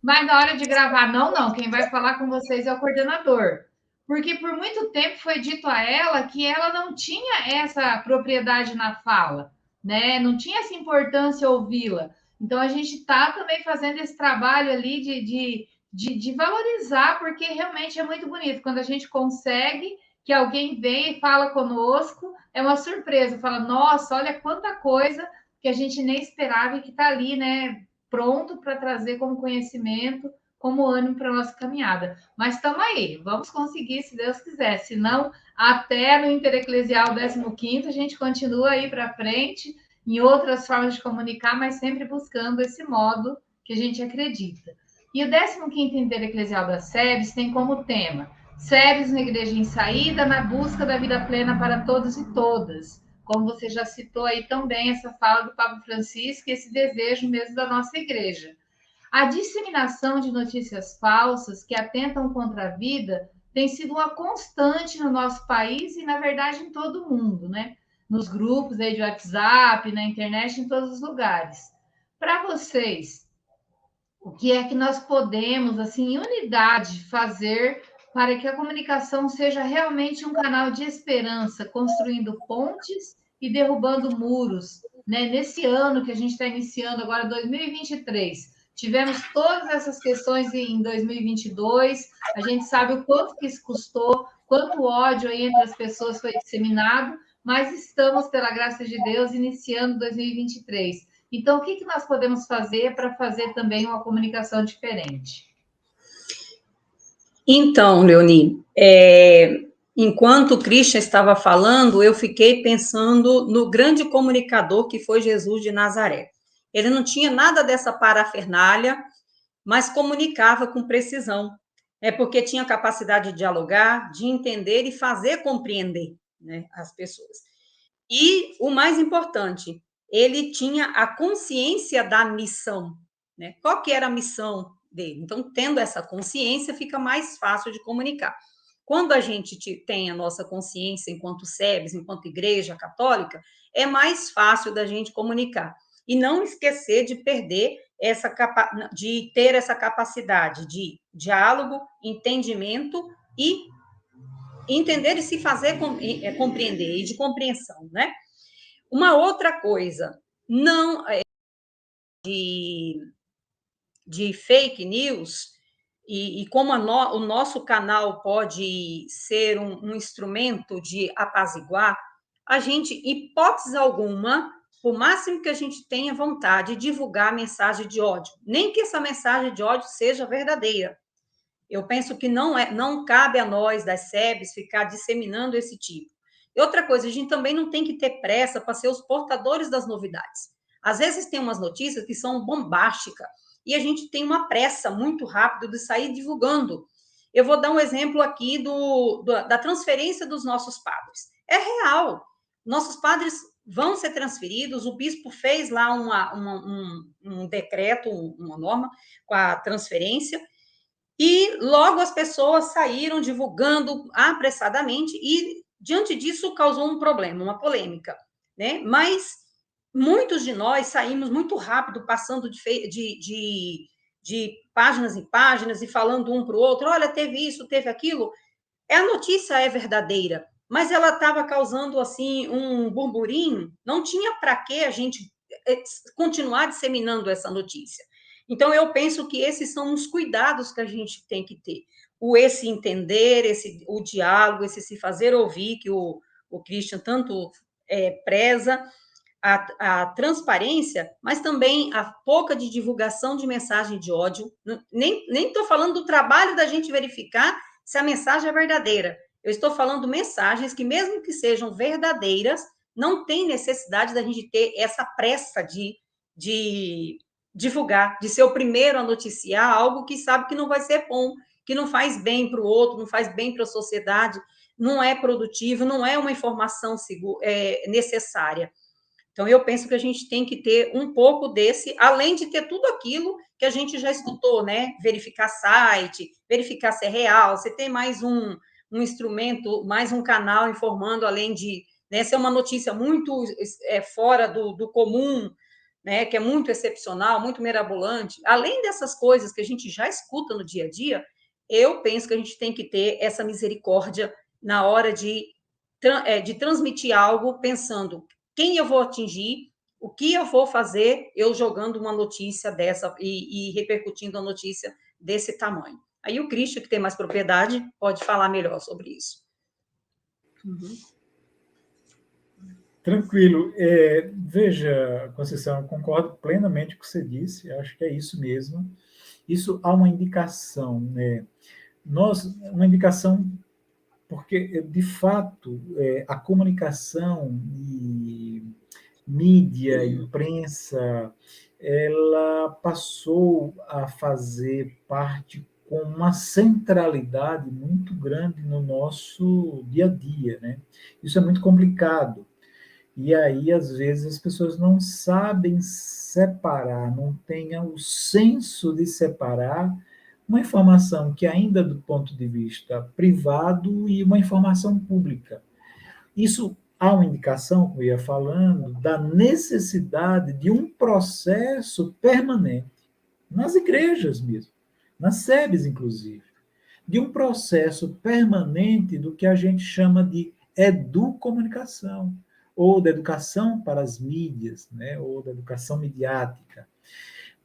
mas na hora de gravar, não, quem vai falar com vocês é o coordenador. Porque por muito tempo foi dito a ela que ela não tinha essa propriedade na fala, né? Não tinha essa importância ouvi-la. Então a gente está também fazendo esse trabalho ali de valorizar, porque realmente é muito bonito quando a gente consegue que alguém vem e fala conosco, é uma surpresa, fala, nossa, olha quanta coisa que a gente nem esperava e que está ali, né? Pronto para trazer como conhecimento como ânimo para a nossa caminhada. Mas estamos aí, vamos conseguir, se Deus quiser. Se não, até no Intereclesial 15º, a gente continua aí para frente, em outras formas de comunicar, mas sempre buscando esse modo que a gente acredita. E o 15º Intereclesial da SEBS tem como tema SEBS na Igreja em Saída, na busca da vida plena para todos e todas. Como você já citou aí também, essa fala do Papa Francisco e esse desejo mesmo da nossa igreja. A disseminação de notícias falsas que atentam contra a vida tem sido uma constante no nosso país e, na verdade, em todo o mundo, né? Nos grupos aí de WhatsApp, na internet, em todos os lugares. Para vocês, o que é que nós podemos, assim, em unidade, fazer para que a comunicação seja realmente um canal de esperança, construindo pontes e derrubando muros, né? Nesse ano que a gente está iniciando agora, 2023, tivemos todas essas questões em 2022, a gente sabe o quanto que isso custou, quanto ódio aí entre as pessoas foi disseminado, mas estamos, pela graça de Deus, iniciando 2023. Então, o que nós podemos fazer para fazer também uma comunicação diferente? Então, Leoni, enquanto o Christian estava falando, eu fiquei pensando no grande comunicador que foi Jesus de Nazaré. Ele não tinha nada dessa parafernália, mas comunicava com precisão, porque tinha capacidade de dialogar, de entender e fazer compreender, né, as pessoas. E o mais importante, ele tinha a consciência da missão, né? Qual que era a missão dele? Então, tendo essa consciência, fica mais fácil de comunicar. Quando a gente tem a nossa consciência enquanto SEBS, enquanto Igreja Católica, é mais fácil da gente comunicar. E não esquecer de perder de ter essa capacidade de diálogo, entendimento e entender e se fazer compreender, e de compreensão, né? Uma outra coisa, não de fake news, e como o nosso canal pode ser um instrumento de apaziguar, a gente, hipótese alguma, por máximo que a gente tenha vontade de divulgar mensagem de ódio, nem que essa mensagem de ódio seja verdadeira. Eu penso que não cabe a nós, das SEBs, ficar disseminando esse tipo. E outra coisa, a gente também não tem que ter pressa para ser os portadores das novidades. Às vezes tem umas notícias que são bombásticas e a gente tem uma pressa muito rápida de sair divulgando. Eu vou dar um exemplo aqui da transferência dos nossos padres. É real. Nossos padres vão ser transferidos, o bispo fez lá um decreto, uma norma com a transferência, e logo as pessoas saíram divulgando apressadamente e, diante disso, causou um problema, uma polêmica, né? Mas muitos de nós saímos muito rápido, passando de páginas em páginas e falando um para o outro, olha, teve isso, teve aquilo. A notícia é verdadeira, mas ela estava causando, assim, um burburinho, não tinha para que a gente continuar disseminando essa notícia. Então, eu penso que esses são os cuidados que a gente tem que ter. Esse entender, o diálogo, esse se fazer ouvir, que o Christian tanto preza, a transparência, mas também a pouca de divulgação de mensagem de ódio. Nem estou falando do trabalho da gente verificar se a mensagem é verdadeira. Eu estou falando mensagens que, mesmo que sejam verdadeiras, não tem necessidade da gente ter essa pressa de divulgar, de ser o primeiro a noticiar algo que sabe que não vai ser bom, que não faz bem para o outro, não faz bem para a sociedade, não é produtivo, não é uma informação necessária. Então, eu penso que a gente tem que ter um pouco desse, além de ter tudo aquilo que a gente já escutou, né? Verificar site, verificar se é real, se tem mais um instrumento, mais um canal informando, além de, né, ser uma notícia muito fora do comum, né, que é muito excepcional, muito mirabolante. Além dessas coisas que a gente já escuta no dia a dia, eu penso que a gente tem que ter essa misericórdia na hora de transmitir algo, pensando quem eu vou atingir, o que eu vou fazer, eu jogando uma notícia dessa e repercutindo a notícia desse tamanho. Aí o Christian, que tem mais propriedade, pode falar melhor sobre isso. Uhum. Tranquilo. Veja, Conceição, eu concordo plenamente com o que você disse, acho que é isso mesmo. Isso há uma indicação, né? Uma indicação porque, de fato, a comunicação e mídia, imprensa, ela passou a fazer parte com uma centralidade muito grande no nosso dia a dia, né? Isso é muito complicado. E aí, às vezes, as pessoas não sabem separar, não têm o senso de separar uma informação que ainda do ponto de vista privado e uma informação pública. Isso há uma indicação, como eu ia falando, da necessidade de um processo permanente, nas igrejas mesmo, nas SEBs, inclusive, de um processo permanente do que a gente chama de educomunicação, ou da educação para as mídias, né, ou da educação midiática.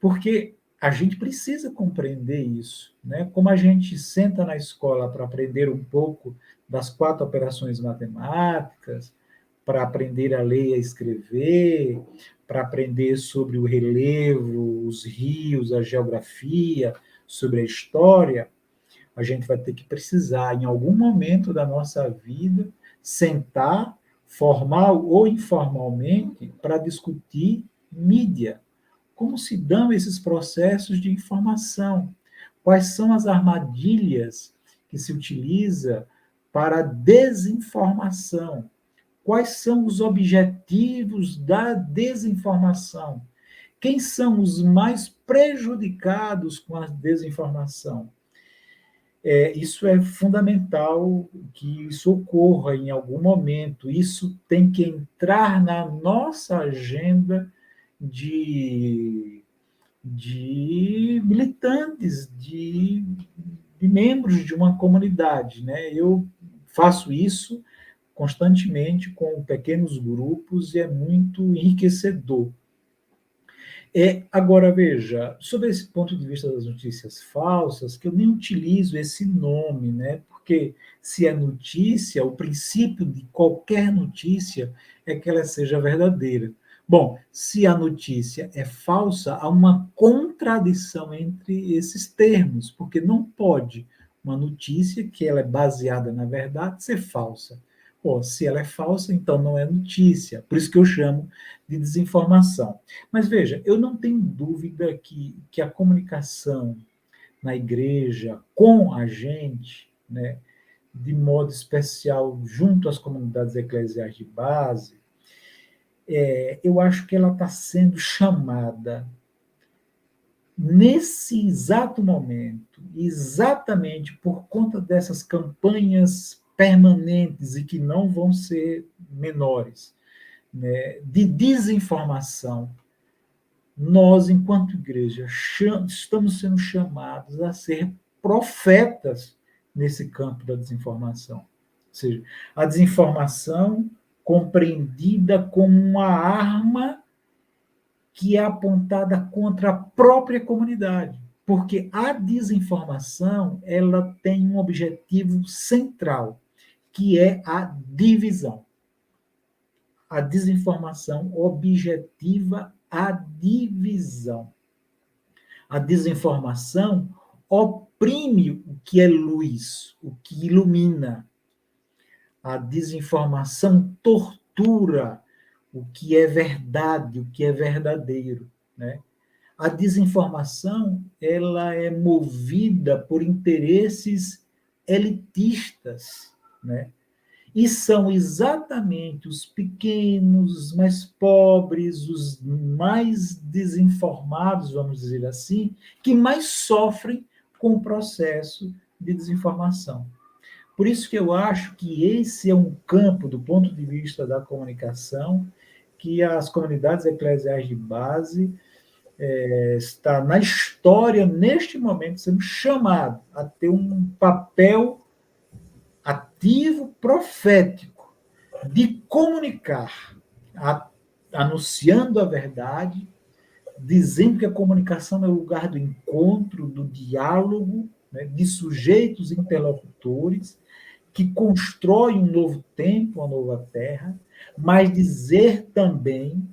Porque a gente precisa compreender isso, né? Como a gente senta na escola para aprender um pouco das 4 operações matemáticas, para aprender a ler e a escrever, para aprender sobre o relevo, os rios, a geografia, sobre a história, a gente vai ter que precisar, em algum momento da nossa vida, sentar, formal ou informalmente, para discutir mídia. Como se dão esses processos de informação? Quais são as armadilhas que se utiliza para a desinformação? Quais são os objetivos da desinformação? Quem são os mais prejudicados com a desinformação? Isso é fundamental que isso ocorra em algum momento. Isso tem que entrar na nossa agenda de militantes, de membros de uma comunidade, né? Eu faço isso constantemente com pequenos grupos e é muito enriquecedor. Agora, veja, sobre esse ponto de vista das notícias falsas, que eu nem utilizo esse nome, né? Porque se é notícia, o princípio de qualquer notícia é que ela seja verdadeira. Bom, se a notícia é falsa, há uma contradição entre esses termos, porque não pode uma notícia que ela é baseada na verdade ser falsa. Pô, se ela é falsa, então não é notícia. Por isso que eu chamo de desinformação. Mas veja, eu não tenho dúvida que a comunicação na igreja com a gente, né, de modo especial junto às comunidades eclesiais de base, eu acho que ela está sendo chamada nesse exato momento, exatamente por conta dessas campanhas permanentes e que não vão ser menores, né, de desinformação. Nós, enquanto igreja, estamos sendo chamados a ser profetas nesse campo da desinformação. Ou seja, a desinformação compreendida como uma arma que é apontada contra a própria comunidade, porque a desinformação ela tem um objetivo central, que é a divisão. A desinformação objetiva a divisão. A desinformação oprime o que é luz, o que ilumina. A desinformação tortura o que é verdade, o que é verdadeiro, né? A desinformação, ela é movida por interesses elitistas, né? E são exatamente os pequenos, os mais pobres, os mais desinformados, vamos dizer assim, que mais sofrem com o processo de desinformação. Por isso que eu acho que esse é um campo, do ponto de vista da comunicação, que as comunidades eclesiais de base está na história, neste momento, sendo chamado a ter um papel ativo, profético, de comunicar, anunciando a verdade, dizendo que a comunicação é o lugar do encontro, do diálogo, né, de sujeitos interlocutores, que constrói um novo tempo, uma nova terra, mas dizer também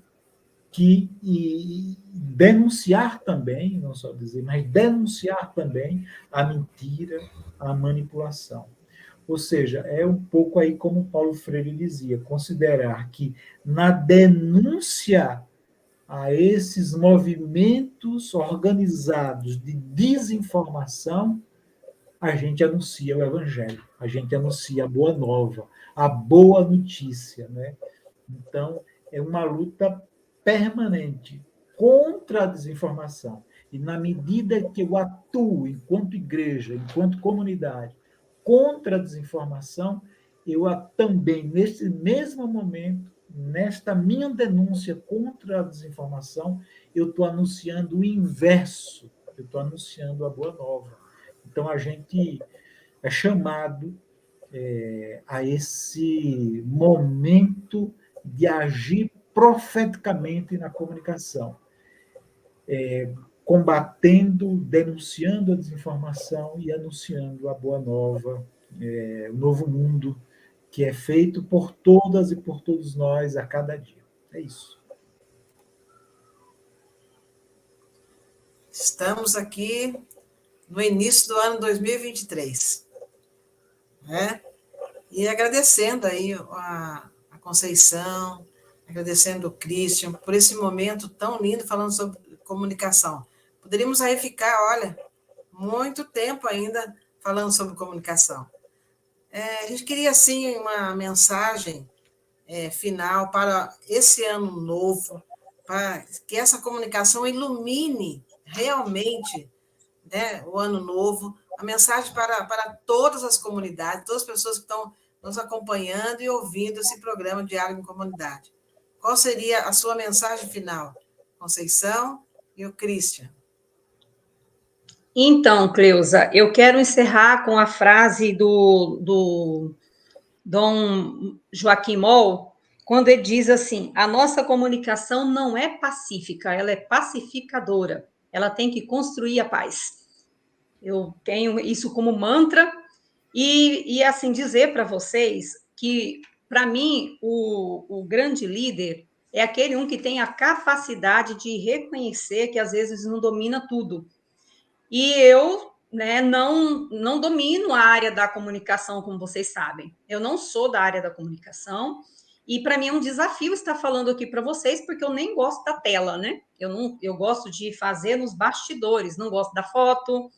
e denunciar também, não só dizer, mas denunciar também a mentira, a manipulação. Ou seja, é um pouco aí como Paulo Freire dizia, considerar que na denúncia a esses movimentos organizados de desinformação, a gente anuncia o evangelho, a gente anuncia a boa nova, a boa notícia, né? Então, é uma luta permanente contra a desinformação. E na medida que eu atuo enquanto igreja, enquanto comunidade, contra a desinformação, eu também, nesse mesmo momento, nesta minha denúncia contra a desinformação, eu estou anunciando o inverso, eu estou anunciando a boa nova. Então, a gente é chamado a esse momento de agir profeticamente na comunicação, combatendo, denunciando a desinformação e anunciando a boa nova, o novo mundo que é feito por todas e por todos nós a cada dia. É isso. Estamos aqui no início do ano 2023, né? E agradecendo aí a Conceição, agradecendo o Christian por esse momento tão lindo falando sobre comunicação. Poderíamos aí ficar, olha, muito tempo ainda falando sobre comunicação. A gente queria, assim, uma mensagem final para esse ano novo, para que essa comunicação ilumine realmente, né, o ano novo, a mensagem para todas as comunidades, todas as pessoas que estão nos acompanhando e ouvindo esse programa Diálogo em Comunidade. Qual seria a sua mensagem final, Conceição e o Christian? Então, Cleusa, eu quero encerrar com a frase do Dom Joaquim Moll, quando ele diz assim: a nossa comunicação não é pacífica, ela é pacificadora, ela tem que construir a paz. Eu tenho isso como mantra, e assim, dizer para vocês que, para mim, o grande líder é aquele que tem a capacidade de reconhecer que, às vezes, não domina tudo. E eu, né, não domino a área da comunicação, como vocês sabem. Eu não sou da área da comunicação, e para mim é um desafio estar falando aqui para vocês, porque eu nem gosto da tela, né? Eu gosto de fazer nos bastidores, não gosto da foto.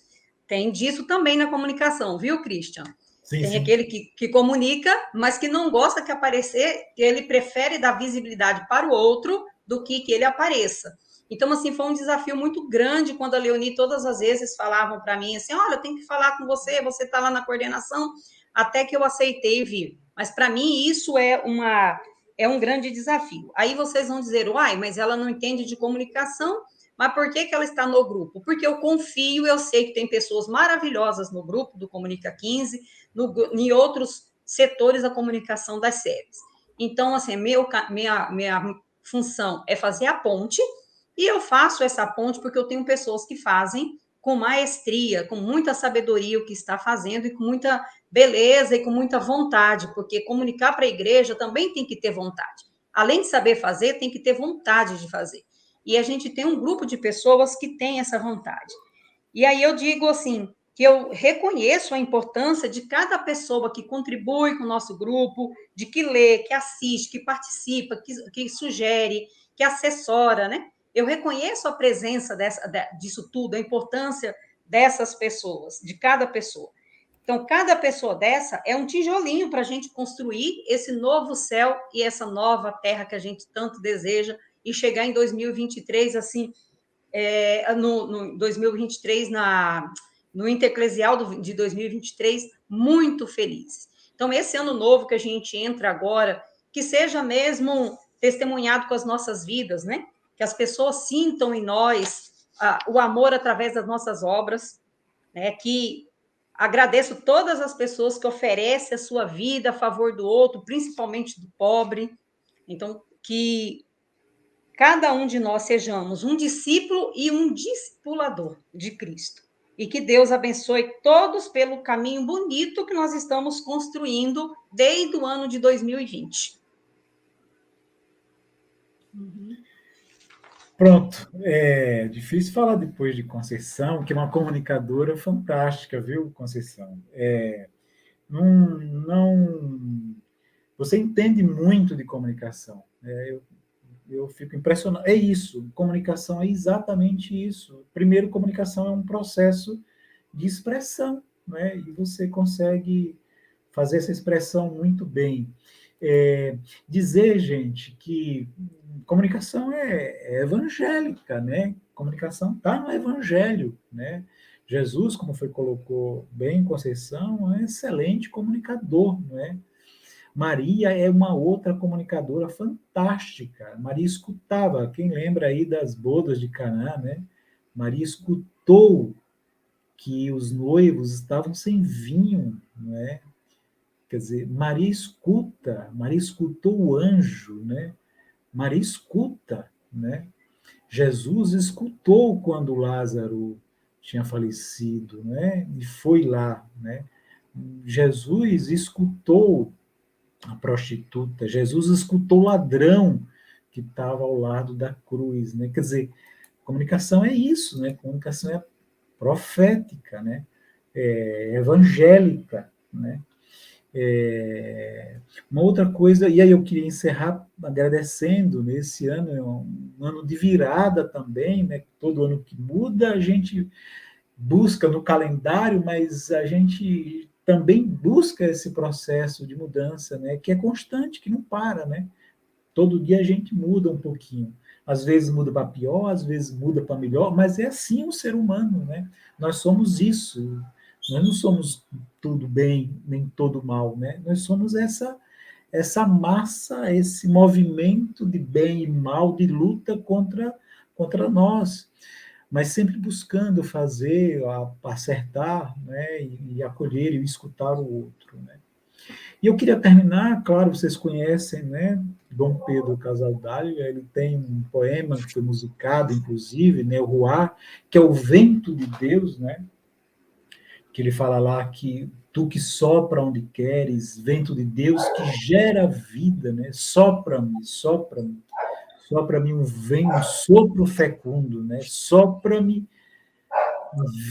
Tem disso também na comunicação, viu, Christian? Sim, Tem sim. aquele que comunica, mas que não gosta que aparecer, que ele prefere dar visibilidade para o outro do que ele apareça. Então, assim, foi um desafio muito grande quando a Leonie todas as vezes falavam para mim assim, olha, eu tenho que falar com você, você está lá na coordenação, até que eu aceitei vir. Mas, para mim, isso é um grande desafio. Aí vocês vão dizer, uai, mas ela não entende de comunicação, mas por que ela está no grupo? Porque eu confio, eu sei que tem pessoas maravilhosas no grupo do Comunica 15, em outros setores da comunicação das séries. Então, assim, minha função é fazer a ponte, e eu faço essa ponte porque eu tenho pessoas que fazem com maestria, com muita sabedoria o que está fazendo, e com muita beleza e com muita vontade, porque comunicar para a igreja também tem que ter vontade. Além de saber fazer, tem que ter vontade de fazer. E a gente tem um grupo de pessoas que tem essa vontade. E aí eu digo assim, que eu reconheço a importância de cada pessoa que contribui com o nosso grupo, de que lê, que assiste, que participa, que sugere, que assessora, né? Eu reconheço a presença disso tudo, a importância dessas pessoas, de cada pessoa. Então, cada pessoa dessa é um tijolinho para a gente construir esse novo céu e essa nova terra que a gente tanto deseja, e chegar em 2023, assim, no 2023, no Intereclesial de 2023, muito felizes. Então, esse ano novo que a gente entra agora, que seja mesmo testemunhado com as nossas vidas, né? Que as pessoas sintam em nós o amor através das nossas obras, né? Que agradeço todas as pessoas que oferecem a sua vida a favor do outro, principalmente do pobre. Então, que cada um de nós sejamos um discípulo e um discipulador de Cristo. E que Deus abençoe todos pelo caminho bonito que nós estamos construindo desde o ano de 2020. Pronto, é difícil falar depois de Conceição, que é uma comunicadora fantástica, viu, Conceição? Não, você entende muito de comunicação. Eu fico impressionado. É isso, comunicação é exatamente isso. Primeiro, comunicação é um processo de expressão, né? E você consegue fazer essa expressão muito bem. Dizer, gente, que comunicação é evangélica, né? Comunicação está no evangelho, né? Jesus, como colocou bem Conceição, é um excelente comunicador, não é? Maria é uma outra comunicadora fantástica. Maria escutava, quem lembra aí das bodas de Caná, né? Maria escutou que os noivos estavam sem vinho, não é? Quer dizer, Maria escutou o anjo, né? Maria escuta, né? Jesus escutou quando Lázaro tinha falecido, né? E foi lá, né? Jesus escutou a prostituta, Jesus escutou o ladrão que estava ao lado da cruz, né? Quer dizer, comunicação é isso, né? Comunicação é profética, né? É evangélica, né? Uma outra coisa, e aí eu queria encerrar agradecendo, nesse ano é um ano de virada também, né? Todo ano que muda a gente busca no calendário, mas a gente também busca esse processo de mudança, né? Que é constante, que não para, né? Todo dia a gente muda um pouquinho. Às vezes muda para pior, às vezes muda para melhor, mas é assim o ser humano, né? Nós somos isso. Nós não somos tudo bem, nem todo mal, né? Nós somos essa massa, esse movimento de bem e mal, de luta contra nós, mas sempre buscando fazer, acertar, né? E acolher e escutar o outro, né? E eu queria terminar, claro, vocês conhecem, né? Dom Pedro Casaldáliga, ele tem um poema que foi musicado, inclusive, né? O Ruar, que é o vento de Deus, né? Que ele fala lá que tu que sopra onde queres, vento de Deus que gera vida, né? Sopra-me, sopra-me, sopra-me um sopro fecundo, né? Sopra-me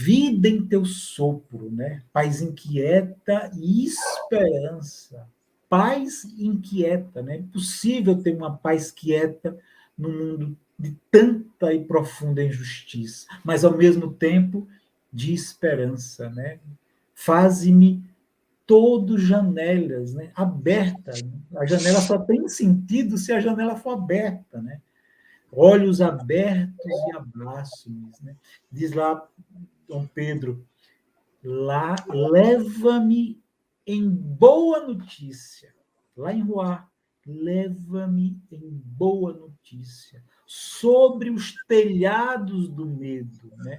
vida em teu sopro, né? Paz inquieta e esperança. Paz inquieta, né? É impossível ter uma paz quieta no mundo de tanta e profunda injustiça, mas ao mesmo tempo de esperança, né? Faze-me todo janelas, né? Aberta. A janela só tem sentido se a janela for aberta, né? Olhos abertos e abraço-me, né? Diz lá Dom Pedro, lá leva-me em boa notícia, lá em Ruar, leva-me em boa notícia, sobre os telhados do medo, né?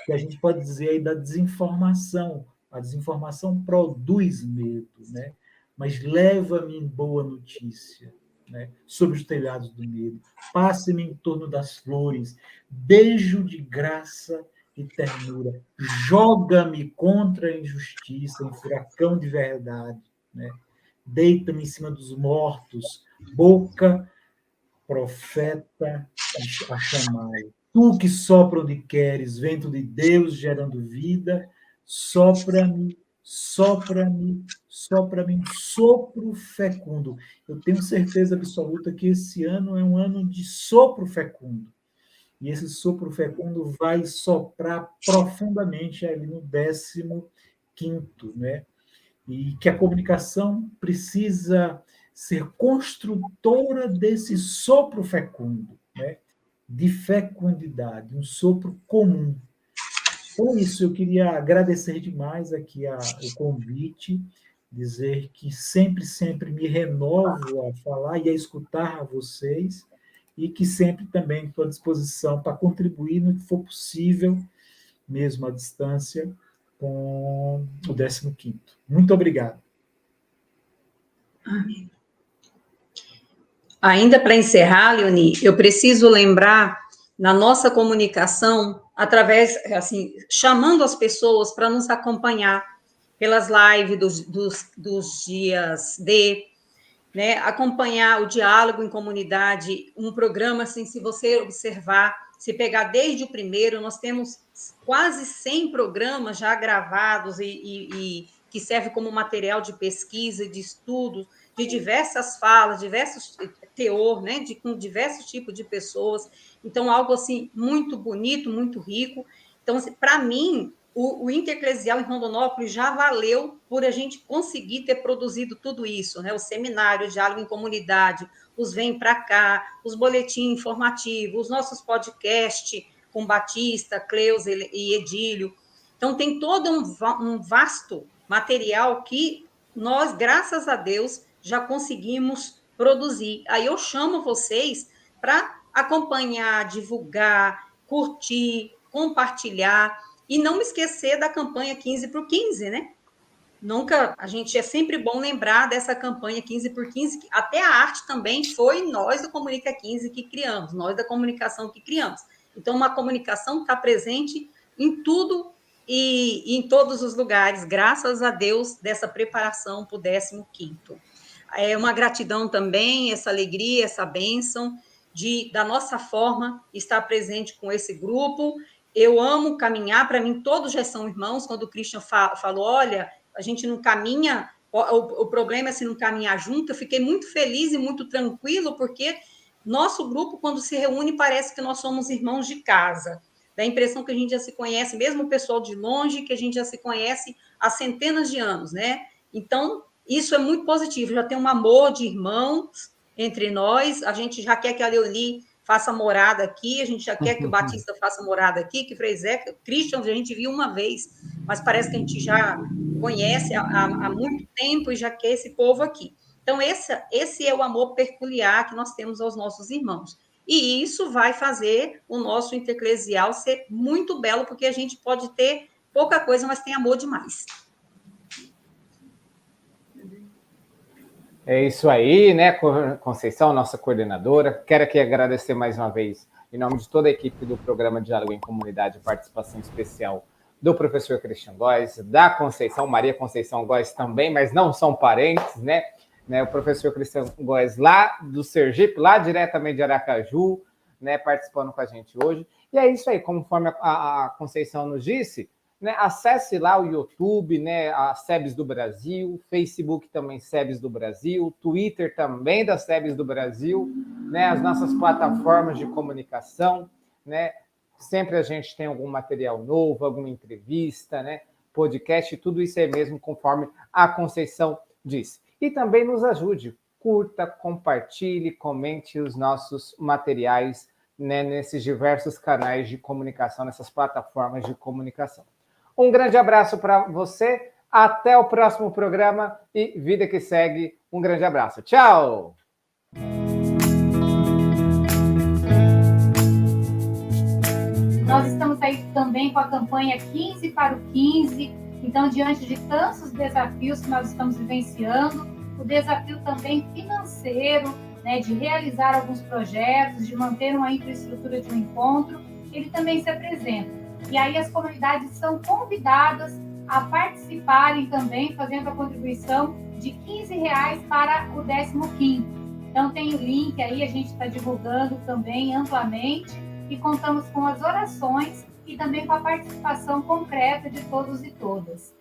Que a gente pode dizer aí da desinformação. A desinformação produz medo, né? Mas leva-me em boa notícia, né? Sobre os telhados do medo. Passe-me em torno das flores, beijo de graça e ternura. Joga-me contra a injustiça, em furacão de verdade, né? Deita-me em cima dos mortos, boca profeta a chamai. Tu que sopra onde queres, vento de Deus gerando vida, sopra-me, sopra-me, sopra-me um sopro fecundo. Eu tenho certeza absoluta que esse ano é um ano de sopro fecundo. E esse sopro fecundo vai soprar profundamente ali no 15º, né? E que a comunicação precisa ser construtora desse sopro fecundo, né? De fecundidade, um sopro comum. Então, isso, eu queria agradecer demais aqui o convite, dizer que sempre, sempre me renovo a falar e a escutar a vocês, e que sempre também estou à disposição para contribuir no que for possível, mesmo à distância, com o 15º. Muito obrigado. Amém. Ainda para encerrar, Leoni, eu preciso lembrar, na nossa comunicação, através, assim, chamando as pessoas para nos acompanhar pelas lives dos dias D, né? Acompanhar o diálogo em comunidade, um programa, assim, se você observar, se pegar desde o primeiro, nós temos quase 100 programas já gravados e que serve como material de pesquisa, de estudo, de diversas falas, diversos teor, né? Com diversos tipos de pessoas. Então, algo assim muito bonito, muito rico. Então, assim, para mim, o Intereclesial em Rondonópolis já valeu por a gente conseguir ter produzido tudo isso, né? O seminário, o diálogo em comunidade, os Vem Pra Cá, os boletins informativos, os nossos podcasts com Batista, Cleusa e Edílio. Então, tem todo um vasto material que nós, graças a Deus, já conseguimos produzir. Aí eu chamo vocês para acompanhar, divulgar, curtir, compartilhar, e não esquecer da campanha 15 por 15, né? Nunca, a gente é sempre bom lembrar dessa campanha 15 por 15, que até a arte também foi nós do Comunica 15 que criamos, nós da comunicação que criamos. Então, uma comunicação está presente em tudo e em todos os lugares, graças a Deus, dessa preparação para o 15º. É uma gratidão também, essa alegria, essa bênção da nossa forma, estar presente com esse grupo. Eu amo caminhar, para mim todos já são irmãos. Quando o Christian falou, olha, a gente não caminha, o problema é se não caminhar junto, eu fiquei muito feliz e muito tranquilo, porque nosso grupo, quando se reúne, parece que nós somos irmãos de casa. Dá a impressão que a gente já se conhece, mesmo o pessoal de longe, que a gente já se conhece há centenas de anos, né? Então, isso é muito positivo, já tem um amor de irmãos entre nós, a gente já quer que a Leoni faça morada aqui, a gente já quer que o Batista faça morada aqui, que o Frei Zé, que o Christian, a gente viu uma vez, mas parece que a gente já conhece há muito tempo e já quer esse povo aqui. Então, esse é o amor peculiar que nós temos aos nossos irmãos. E isso vai fazer o nosso Intereclesial ser muito belo, porque a gente pode ter pouca coisa, mas tem amor demais. É isso aí, né, Conceição, nossa coordenadora. Quero aqui agradecer mais uma vez, em nome de toda a equipe do programa Diálogo em Comunidade, participação especial do professor Christian Góes, da Conceição, Maria Conceição Góes também, mas não são parentes, né? O professor Christian Góes lá do Sergipe, lá diretamente de Aracaju, né, participando com a gente hoje. E é isso aí, conforme a Conceição nos disse, né, acesse lá o YouTube, né, a SEBS do Brasil, Facebook também SEBS do Brasil, Twitter também da SEBS do Brasil, né, as nossas plataformas de comunicação, né, sempre a gente tem algum material novo, alguma entrevista, né, podcast, tudo isso é mesmo conforme a Conceição disse. E também nos ajude, curta, compartilhe, comente os nossos materiais, né, nesses diversos canais de comunicação, nessas plataformas de comunicação. Um grande abraço para você, até o próximo programa e vida que segue. Um grande abraço. Tchau! Nós estamos aí também com a campanha 15 para o 15. Então, diante de tantos desafios que nós estamos vivenciando, o desafio também financeiro, né, de realizar alguns projetos, de manter uma infraestrutura de um encontro, ele também se apresenta. E aí as comunidades são convidadas a participarem também, fazendo a contribuição de R$15 para o 15º. Então tem o link aí, a gente está divulgando também amplamente e contamos com as orações e também com a participação concreta de todos e todas.